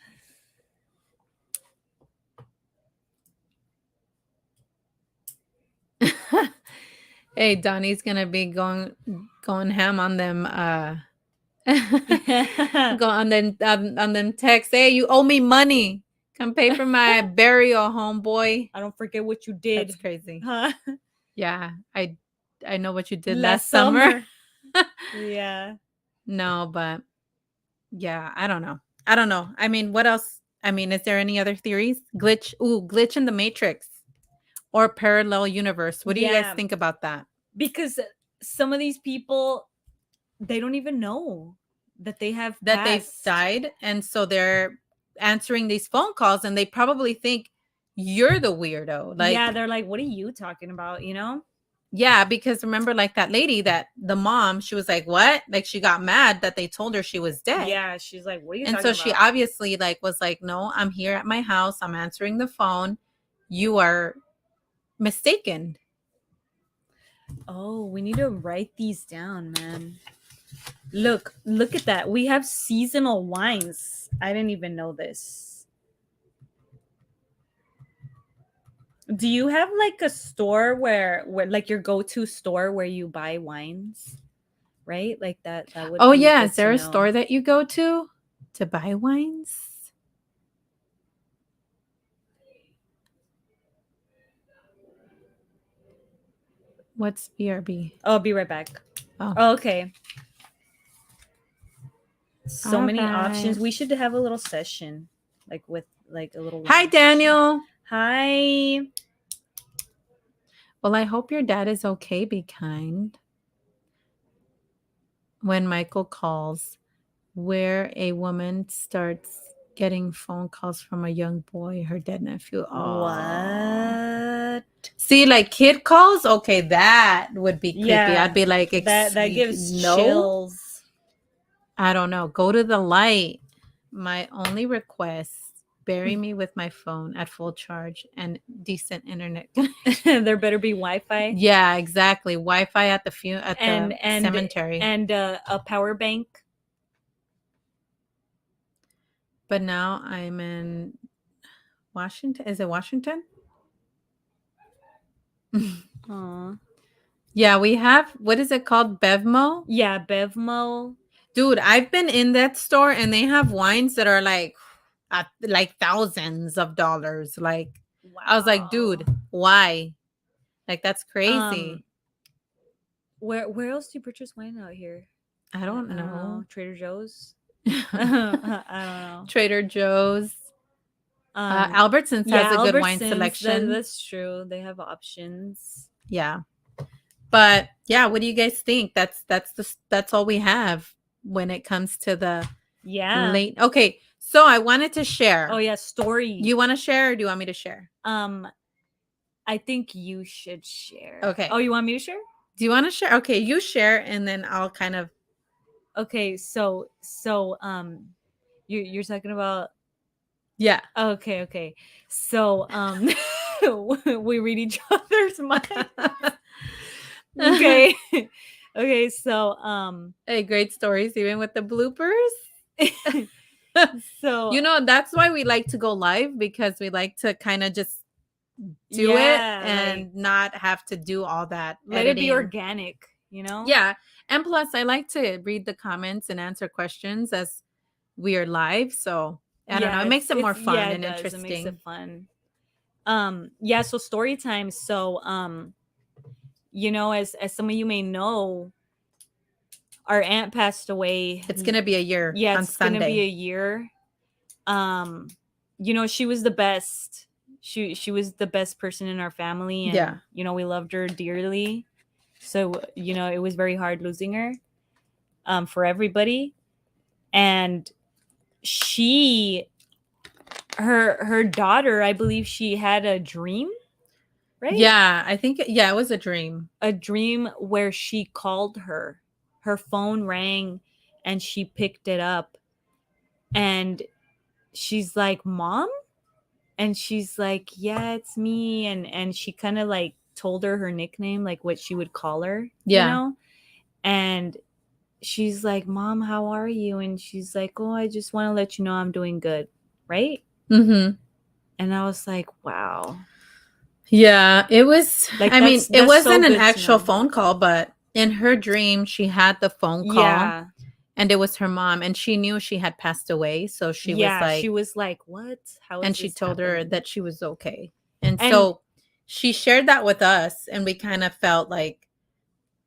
hey, Donnie's gonna be going ham on them go on them texts. Hey, you owe me money. Come pay for my burial, homeboy. I don't forget what you did. That's crazy. Huh? Yeah, I know what you did last Last summer. summer. Yeah. No, but yeah, I don't know. I don't know. I mean, what else? I mean, is there any other theories? Glitch in the matrix or parallel universe. What do you guys Yeah. think about that? Because some of these people, they don't even know that they have That they've passed. died and so they're answering these phone calls and they probably think you're the weirdo. Like, Yeah, they're like, what are you talking about? You know? yeah, because remember like that lady that the mom, she was like, "What?" Like she got mad that they told her she was dead. Yeah, she's like, what are you And talking so she about? obviously like was like, "No, I'm here at my house. I'm answering the phone. You are mistaken." Oh, we need to write these down, man. Look at that. We have seasonal wines. I didn't even know this. Do you have like a store where like your go-to store where you buy wines? Right? Like that would Oh be yeah, good is to there a know. store that you go to buy wines? What's BRB? I'll be right back. Oh, Okay. So all many right. options. We should have a little session like with like a little Hi, wine session. Daniel. Hi. Well, I hope your dad is okay. Be kind. When Michael calls, where a woman starts getting phone calls from a young boy, her dead nephew. Oh. What? See, like kid calls, okay, that would be creepy. Yeah. I'd be like, That gives no, chills. I don't know. Go to the light. My only request, bury me with my phone at full charge and decent internet connection. There better be Wi-Fi Yeah, exactly. Wi-Fi at and the cemetery. and a power bank. But now I'm in Washington. Is it Washington? Aw. Yeah, we have what is it called? Bevmo? Yeah, Bevmo. Dude, I've been in that store and they have wines that are like at like thousands of dollars. Like I was like, dude, Wow. why? Like that's Um, crazy. where else do you purchase wine out here? I don't I don't know. know. Trader Joe's. I don't know. Trader Joe's. Albertsons has Yeah, a good wine Albertsons. selection. That's true. They have options. Yeah. But yeah, what do you guys think? That's all we have when it comes to the Yeah. late. Okay, so I wanted to share. Oh yeah, story. You want to share or do you want me to share? I think you should share. Okay. Oh, you want me to share? Do you want to share? Okay, you share and then I'll kind of. Okay, so you're talking about. Yeah. Okay. So we read each other's minds. Okay. Okay, so Hey, great stories even with the bloopers. so You know, that's why we like to go live because we like to kind of just do it yeah, and like, not have to do all that let editing. it be organic, you know? Yeah. And plus, I like to read the comments and answer questions as we are live. So I don't know. It makes it more fun yeah, and it does. interesting. It makes it fun. Yeah, so story time. So you know, as some of you may know, our aunt passed away. It's gonna be a year. Yeah, on it's gonna be Sunday. a year. You know, she was the best. She was the best person in our family, and Yeah. you know, we loved her dearly. So, you know, it was very hard losing her for everybody. And her daughter, I believe she had a dream, right? Yeah, I think it was a dream. A dream where she called her. Her phone rang and she picked it up. And she's like, "Mom?" And she's like, "Yeah, it's me." And she kind of like told her nickname, like what she would call her, Yeah. you know? And she's like, "Mom, how are you?" And she's like, "Oh, I just want to let you know I'm doing good." Right? Mm-hmm. And I was like, wow. Yeah, it was. Like, I mean, it that's so wasn't an good to actual know. phone call, but in her dream, she had the phone call. Yeah. And it was her mom, and she knew she had passed away. So she was like, what? How is and she this told her happening? that she was okay. And And- so she shared that with us, and we kind of felt like,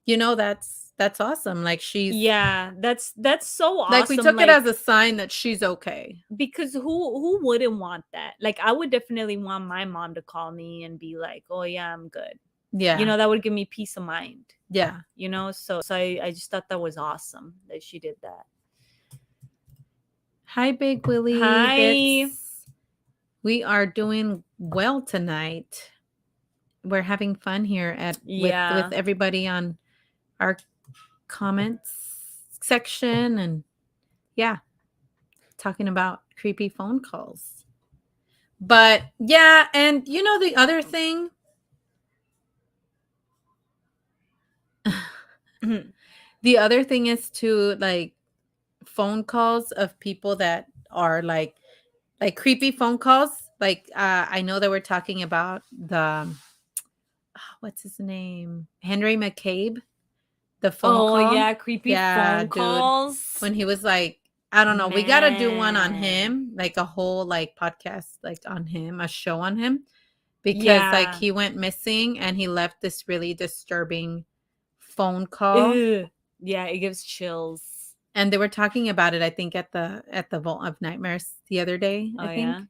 you know, that's awesome. Like she's Yeah, that's so awesome. like we took it as a sign that she's okay. Because who wouldn't want that? Like, I would definitely want my mom to call me and be like, "Oh yeah, I'm good." Yeah. You know, that would give me peace of mind. Yeah. You know, so I just thought that was awesome that she did that. Hi, Big Willie. Hi. We are doing well tonight. We're having fun here with everybody on our comments section, and yeah, talking about creepy phone calls. But yeah, and you know the other thing, the other thing is to like phone calls of people that are like creepy phone calls. Like I know that we're talking about the what's his name, Henry McCabe, the phone call. Oh yeah, creepy phone calls. When he was like, I don't know, we gotta do one on him, like a whole like podcast like on him, a show on him, because like he went missing and he left this really disturbing phone call. Ew. Yeah, it gives chills. And they were talking about it, I think, at the Vault of Nightmares the other day. I think,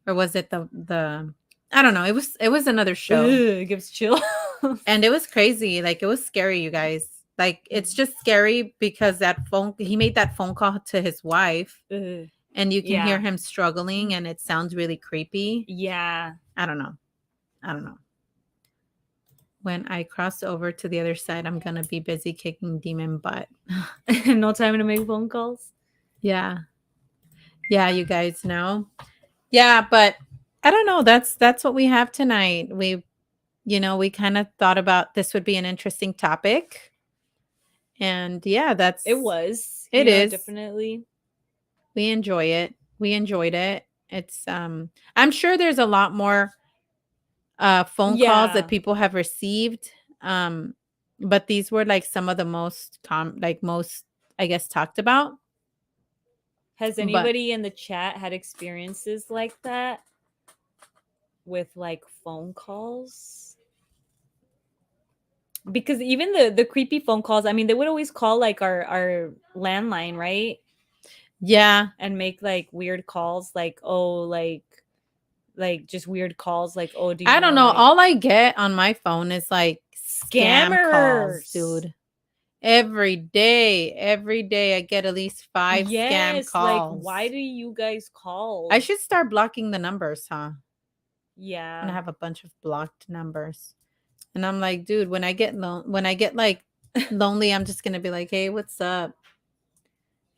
or was it the I don't know. It was another show. Ew, it gives chills. And it was crazy. Like it was scary, you guys. Like it's just scary because he made that phone call to his wife. And you can hear him struggling and it sounds really creepy. Yeah. I don't know. When I cross over to the other side, I'm going to be busy kicking demon butt. No time to make phone calls. Yeah. Yeah, you guys know. Yeah, but I don't know. That's what we have tonight. We kind of thought about this would be an interesting topic. And yeah, it was. It is definitely. We enjoy it. We enjoyed it. It's I'm sure there's a lot more phone calls that people have received. But these were like some of the most most, I guess, talked about. Has anybody in the chat had experiences like that with like phone calls? Because even the creepy phone calls, I mean, they would always call like our landline, right? Yeah. And make like weird calls like, oh, like Like just weird calls like, "Oh, do I you don't want know. like All I get on my phone is like scam calls, scammers?" dude. Every day I get at least 5 scam Yes, like why calls. do you guys I call? should start blocking the numbers, huh? And I Yeah. have a bunch of blocked numbers. And I'm like, dude, when I get like lonely, I'm just gonna be like, hey, what's up?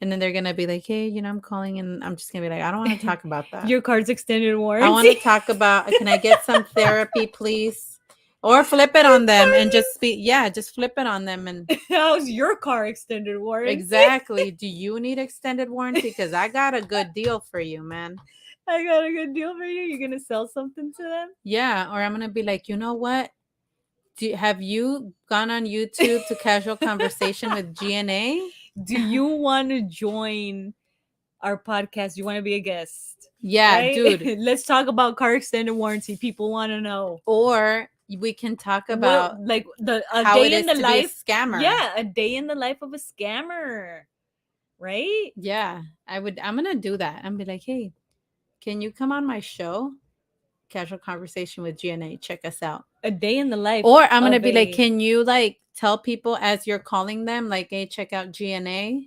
And then they're gonna be like, hey, I'm calling, and I'm just gonna be like, I don't want to talk about that. Your car's extended I want to warranty. talk about, can I get some therapy, please? Or flip it Your on them and car just be, yeah, just flip it on them. And How's your car extended warranty? exactly. Do you need extended warranty? Because I got a good deal for you, man. I got a good deal for you. You're gonna sell something to them? Yeah. Or I'm going to be like, you know what? Have you gone on YouTube to Casual Conversation with GNA? Do you want to join our podcast? Do you want to be a guest? Yeah, Right? dude. Let's talk about car extended warranty. People want to know. Or we can talk What about like the a how day it in is the to be a life? scammer. Yeah, a day in the life of a scammer. Right? Yeah, I'm going to do that. I'm be like, hey, can you come on my show? Casual Conversation with GNA. Check us out. A day in the life. Or I'm going to of be like, a can you like tell people as you're calling them, like, hey, check out GNA?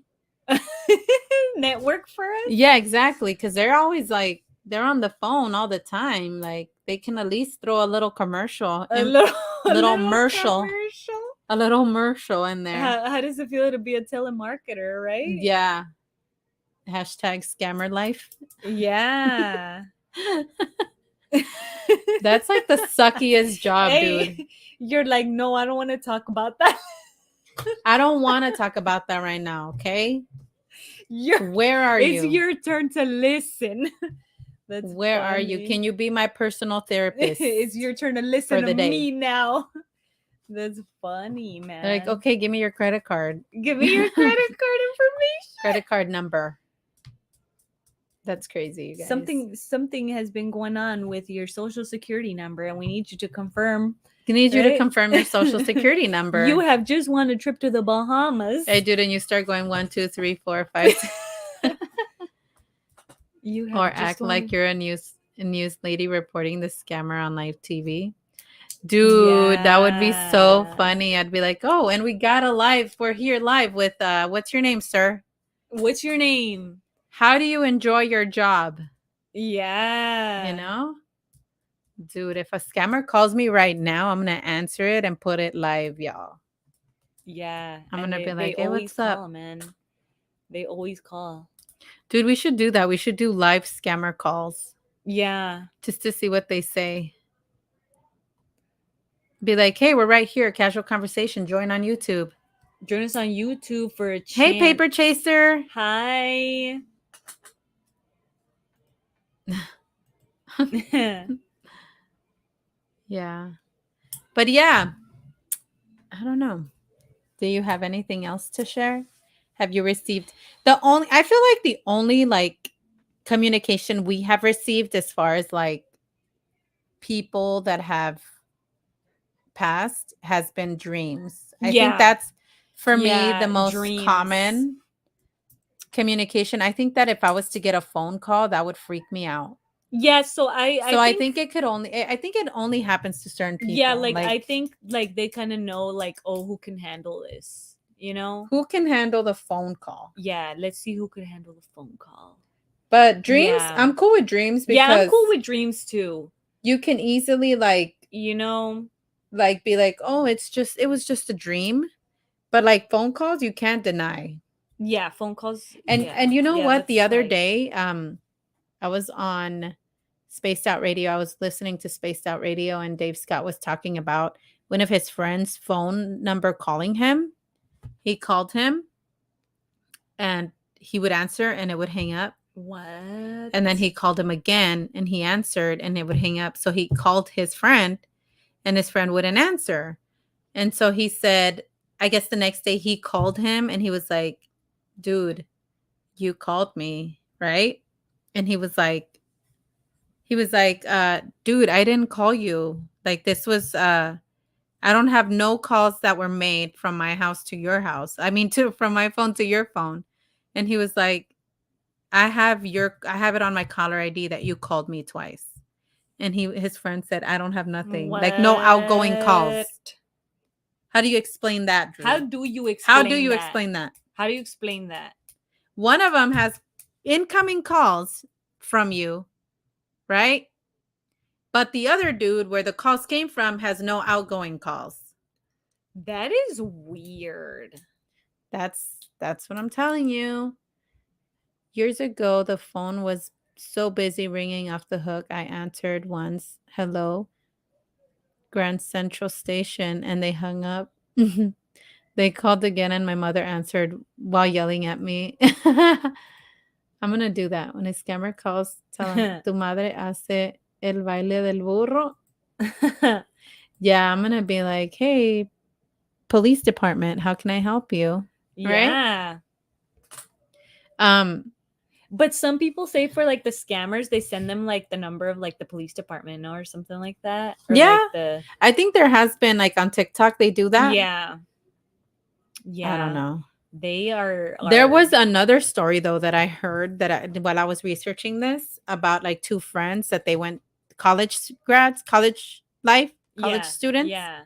network for us. Yeah, exactly. Because they're always like, they're on the phone all the time. Like, they can at least throw a little commercial, A little, little commercial. a little commercial in there. How does it feel to be a telemarketer, right? Yeah. Hashtag scammer life. Yeah. That's like the suckiest job, Hey, dude. you're like, no, I don't want to talk about that. I don't want to talk about that right now, okay? Where are It's you? your turn to listen. That's Where are you? funny. Can you be my personal therapist? It's your turn to listen for to the day. me now. That's funny, man. They're like, okay, give me your credit card. Give me your credit card information. Credit card number. That's crazy, you guys. Something has been going on with your social security number, and we need you to confirm. I need you right? to confirm your social security number. You have just won a trip to the Bahamas. I do, and you start going 1, 2, 3, 4, 5. You have or just act won. like you're a news lady reporting the scammer on live TV. Dude, that would be so Yeah. funny. I'd be like, oh, and we're here live with what's your name, sir? What's your name? How do you enjoy your job? Yeah. You know? Dude, if a scammer calls me right now, I'm gonna answer it and put it live, y'all. Yeah. I'm and gonna be they like, hey, always what's up? call, man. They always call. Dude, we should do that. We should do live scammer calls. Yeah. Just to see what they say. Be like, hey, we're right here. Casual Conversation. Join on YouTube. Join us on YouTube for a chance. Hey, Paper Chaser. Hi. Yeah. But yeah, I don't know. Do you have anything else to share? Have you received I feel like the only like communication we have received as far as like people that have passed has been dreams. I think that's for me the most common communication. I think that if I was to get a phone call, that would freak me out. Yeah, so I think it only happens to certain people. Yeah, like I think like they kind of know like, oh, who can handle this, Who can handle the phone call? Yeah, let's see who can handle the phone call. But dreams, I'm cool with dreams because I'm cool with dreams too. You can easily like, like be like, oh, it was just a dream. But like phone calls, you can't deny. Yeah, phone calls. And you know what? The other day, I was on Spaced Out Radio. I was listening to Spaced Out Radio, and Dave Scott was talking about one of his friends' phone number calling him. He called him, and he would answer, and it would hang up. What? And then he called him again, and he answered, and it would hang up. So he called his friend, and his friend wouldn't answer. And so he said, I guess the next day he called him, and he was like, dude, you called me, right? And he was like, dude, I didn't call you. Like, this was, I don't have no calls that were made from my house to your house. I mean, from my phone to your phone. And he was like, I have it on my caller ID that you called me twice. And his friend said, I don't have nothing. What? Like no outgoing calls. How do you explain that, Drew? How do you explain How do you that? explain that? How do you explain that? One of them has incoming calls from you, right? But the other dude, where the calls came from, has no outgoing calls. That is weird. That's what I'm telling you. Years ago, the phone was so busy ringing off the hook. I answered once, "Hello, Grand Central Station," and they hung up. They called again, and my mother answered while yelling at me. I'm gonna do that when a scammer calls. Tell him, "Tu madre hace el baile del burro." Yeah, I'm gonna be like, "Hey, police department, how can I help you?" Yeah. Right? But some people say for like the scammers, they send them like the number of like the police department or something like that. Or Yeah, like I think there has been like on TikTok they do that. Yeah. I don't know. They are. There was another story though that I heard that while I was researching this about like two friends that they went college grads, college life, college students, Yeah.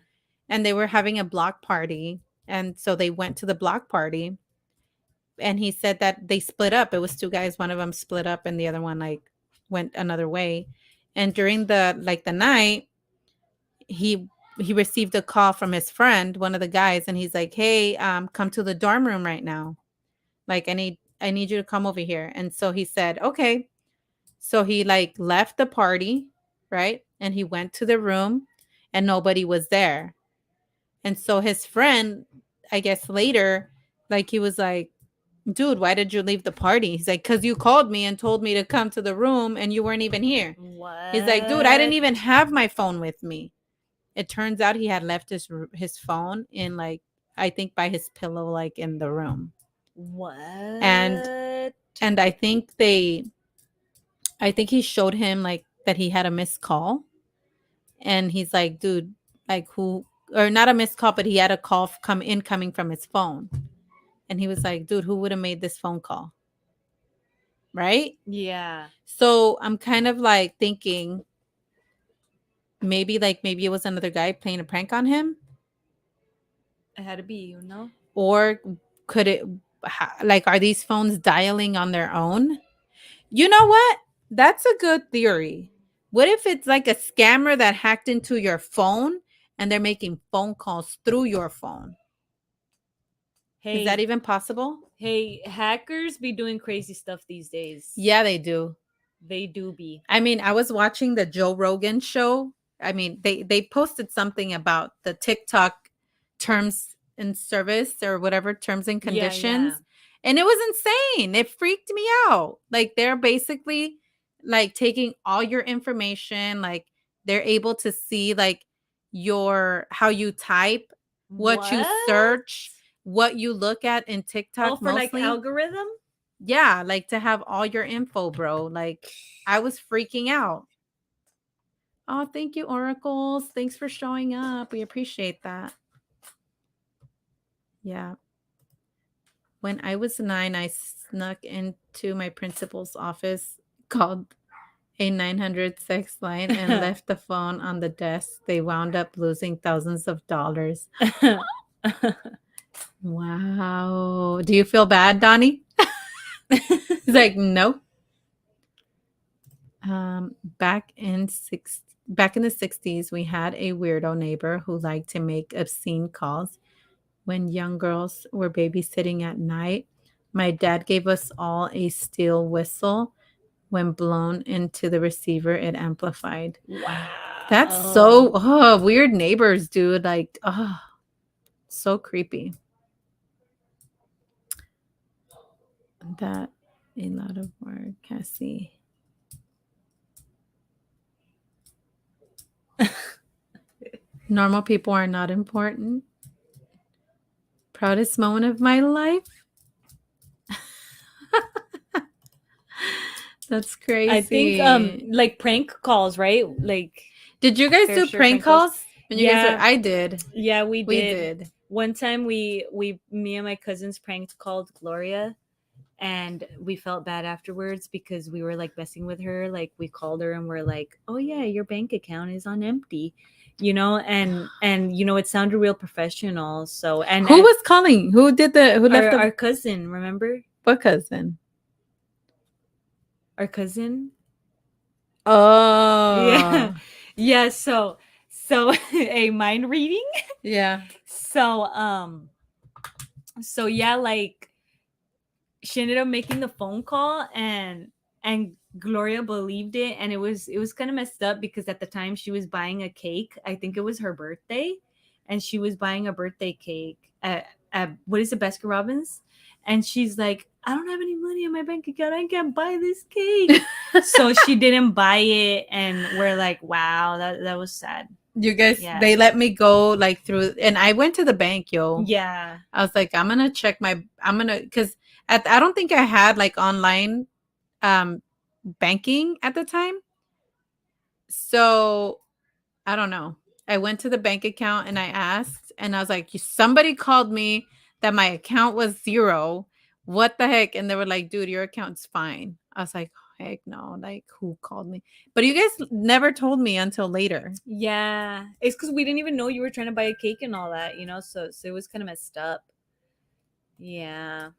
and they were having a block party, and so they went to the block party, and he said that they split up. It was two guys, one of them split up, and the other one like went another way, and during the night, he received a call from his friend, one of the guys, and he's like, "Hey, come to the dorm room right now. Like, I need you to come over here." And so he said, "Okay." So he like left the party, right? And he went to the room, and nobody was there. And so his friend, I guess later, like he was like, "Dude, why did you leave the party?" He's like, "'Cause you called me and told me to come to the room, and you weren't even here." What? He's like, "Dude, I didn't even have my phone with me." It turns out he had left his phone in like, I think by his pillow, like in the room. What? And I think he showed him like that he had a missed call, and he's like, "Dude, like who?" Or not a missed call, but he had a call coming from his phone, and he was like, "Dude, who would have made this phone call?" Right? Yeah. So I'm kind of like thinking maybe it was another guy playing a prank on him. It had to be, Or could it, like, are these phones dialing on their own? You know what? That's a good theory. What if it's like a scammer that hacked into your phone and they're making phone calls through your phone? Hey, is that even possible? Hey, hackers be doing crazy stuff these days. Yeah, they do. They do be. I mean, I was watching the Joe Rogan show. I mean, they posted something about the TikTok terms and service or whatever, terms and conditions. And it was insane. It freaked me out. Like they're basically like taking all your information, like they're able to see like how you type, what you search, what you look at in TikTok for mostly. like algorithm? Yeah, like to have all your info, bro. Like I was freaking out. Oh, thank you, Oracles. Thanks for showing up. We appreciate that. Yeah. When I was 9, I snuck into my principal's office, called a 900 sex line, and left the phone on the desk. They wound up losing thousands of dollars. Wow. Do you feel bad, Donnie? He's like, no. Back in the 60s, we had a weirdo neighbor who liked to make obscene calls when young girls were babysitting at night. My dad gave us all a steel whistle. When blown into the receiver, it amplified. Wow. That's so weird neighbors, dude. Like, so creepy. That a lot of work, Cassie. Normal people are not important. Proudest moment of my life. That's crazy. I think like prank calls, right? Like, did you guys do prank calls? When you guys I did. Yeah, we did. We did. One time me and my cousins called Gloria, and we felt bad afterwards because we were like messing with her. Like we called her and we're like, "Oh yeah, your bank account is on empty," and it sounded real professional. So Who was calling? Who left our the cousin, remember? what cousin? Our cousin. Yeah. Oh. Yeah, so a mind reading. Yeah. So so yeah, like she ended up making the phone call, and Gloria believed it, and it was kind of messed up because at the time she was buying a cake. I think it was her birthday, and she was buying a birthday cake at what is it, Baskin Robbins, and she's like, I don't have any money in my bank account. I can't buy this cake. So she didn't buy it, and we're like, wow, that was sad. You guys, Yeah. they let me go like through, and I went to the bank, yo. Yeah. I was like, because I don't think I had like online banking at the time. So I don't know. I went to the bank account and I asked, and I was like, somebody called me that my account was zero. What the heck? And they were like, dude, your account's fine. I was like, heck no. Like, who called me? But you guys never told me until later. Yeah, it's because we didn't even know you were trying to buy a cake and all that, so it was kind of messed up. Yeah.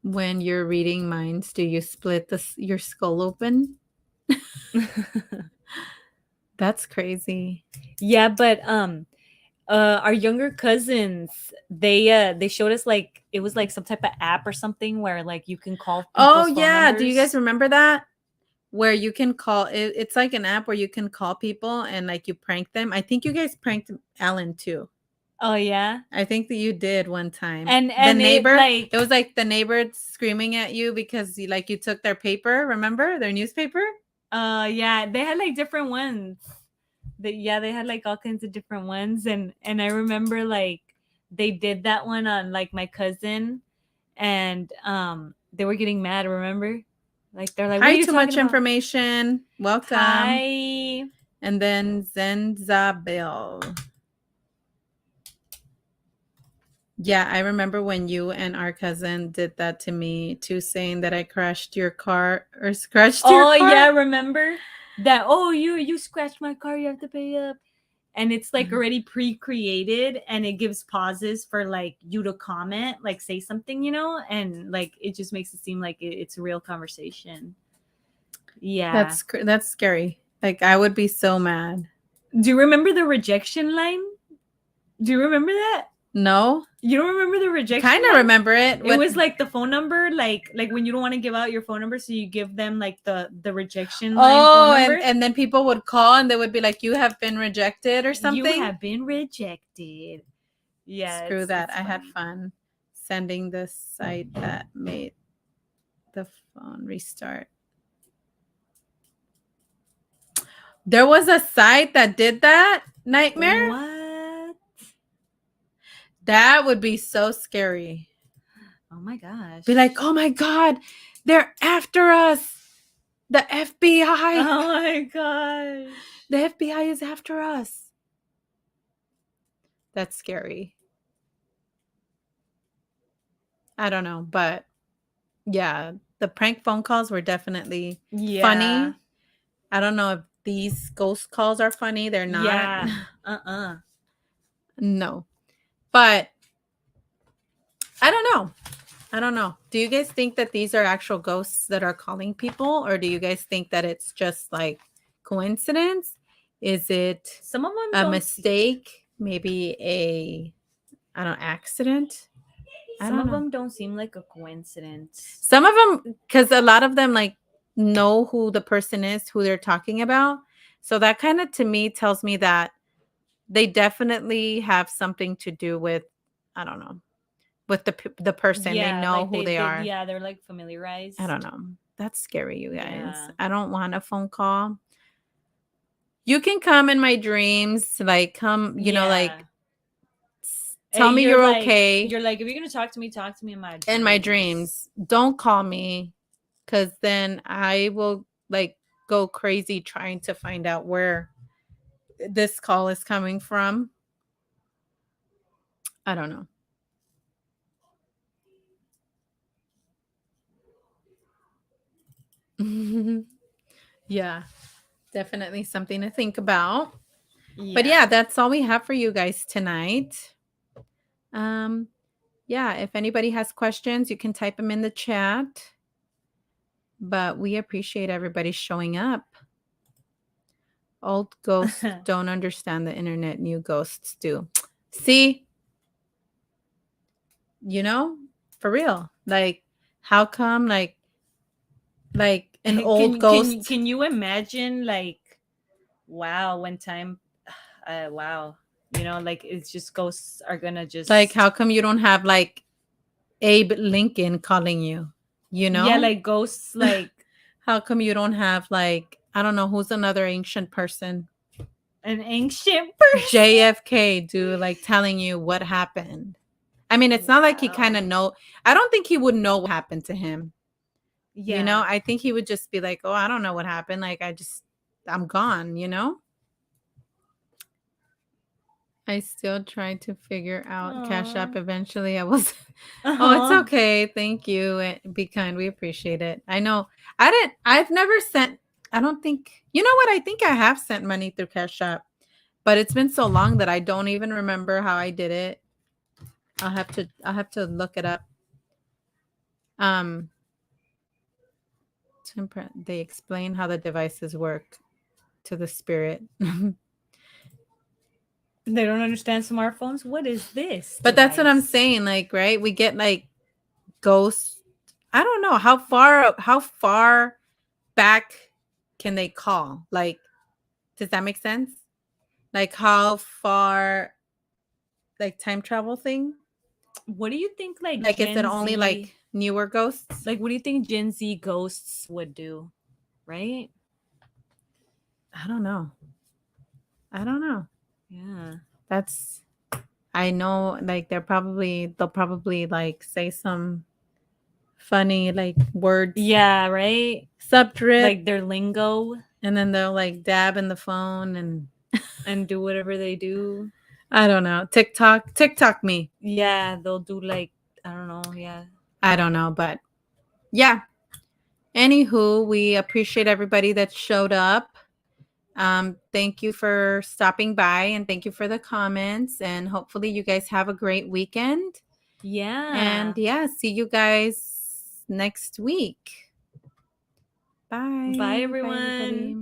When you're reading minds, do you split your skull open? That's crazy. Yeah, but our younger cousins, they showed us like it was like some type of app or something where like you can call Oh people's phone yeah, do you guys numbers. remember that? Where you can call it's like an app where you can call people and like you prank them. I think you guys pranked Alan too. Oh yeah. I think that you did one time. And The neighbor, like it was like the neighbor screaming at you because you took their paper, remember? Their newspaper? yeah, they had like different ones. They had like all kinds of different ones, and I remember like they did that one on like my cousin, and they were getting mad, remember? Like they're like, what Hi, are you too talking much about? information. Welcome. Hi. And then Zenzabel. Yeah, I remember when you and our cousin did that to me too, saying that I crashed your car or scratched your Oh car. yeah, remember that? Oh, you scratched my car, you have to pay up. And it's like already pre-created, and it gives pauses for like you to comment, like say something, and like it just makes it seem like it's a real conversation. Yeah. That's scary. Like I would be so mad. Do you remember the rejection line? Do you remember that? No? You don't remember the rejection Kind of line? remember it. It was like the phone number, like when you don't want to give out your phone number, so you give them like the rejection line phone number. and then people would call and they would be like, you have been rejected or something. You have been rejected. Yeah. Screw that. It's I had funny. fun sending the site that made the phone restart. There was a site that did that, Nightmare? What? That would be so scary. Oh my gosh. Be like, oh my God, they're after us. The FBI. Oh my gosh. The FBI is after us. That's scary. I don't know, but yeah, the prank phone calls were definitely funny. I don't know if these ghost calls are funny. They're not. Yeah. No. But I don't know. I don't know. Do you guys think that these are actual ghosts that are calling people, or do you guys think that it's just like coincidence? Is it Some of them a mistake? Maybe accident? Some of them don't seem like a coincidence. Some of them, because a lot of them like know who the person is, who they're talking about. So that kind of to me tells me that they definitely have something to do with, I don't know, with the person. They know like who they are. Yeah, they're like familiarized. I don't know. That's scary, you guys. Yeah. I don't want a phone call. You can come in my dreams, like come, like tell me you're okay. You're like, if you're gonna talk to me in my dreams. In my dreams. Don't call me, because then I will like go crazy trying to find out where this call is coming from. I don't know. Yeah, definitely something to think about. But yeah, that's all we have for you guys tonight. Yeah, if anybody has questions, you can type them in the chat. But we appreciate everybody showing up. Old ghosts don't understand the internet, new ghosts do. See? You know? For real. Like, how come like an old ghost can you imagine, like, wow, when time wow, you know, like, it's just ghosts are gonna just, like how come you don't have like Abe Lincoln calling you? You know? yeah, like ghosts, like How come you don't have like I don't know who's another ancient person? an ancient person. JFK, dude, like telling you what happened. I mean, it's not like he kind of know. I don't think he would know what happened to him. You know, Yeah. I think he would just be like, "Oh, I don't know what happened. Like I'm gone, you know?" I still try to figure out Cash App Aw. eventually. I was Oh, it's Uh-huh. okay. Thank you. Be kind. We appreciate it. I know. I've never sent I don't think. You know what? I think I have sent money through Cash App, but it's been so long that I don't even remember how I did it. I'll have to look it up. Um they explain how the devices work to the spirit. They don't understand smartphones. What is this But that's what I'm device? saying, like, right? We get like ghosts. I don't know how far back can they call? Like, does that make sense? Like how far like time travel thing? What do you think, like, Like is it Gen only Z, like newer ghosts? like, what do you think Gen Z ghosts would do? Right? I don't know. I don't know. Yeah. That's I know like they'll probably like say some funny like words Yeah, right? sub drip Like their lingo, and then they'll like dab in the phone and do whatever they do. I don't know. TikTok me. Yeah, they'll do, like, I don't know. Yeah. I don't know, but yeah. Anywho, we appreciate everybody that showed up. Thank you for stopping by and thank you for the comments. And hopefully, you guys have a great weekend. Yeah. And yeah, see you guys next week. Bye. Bye, Bye, everyone. everybody.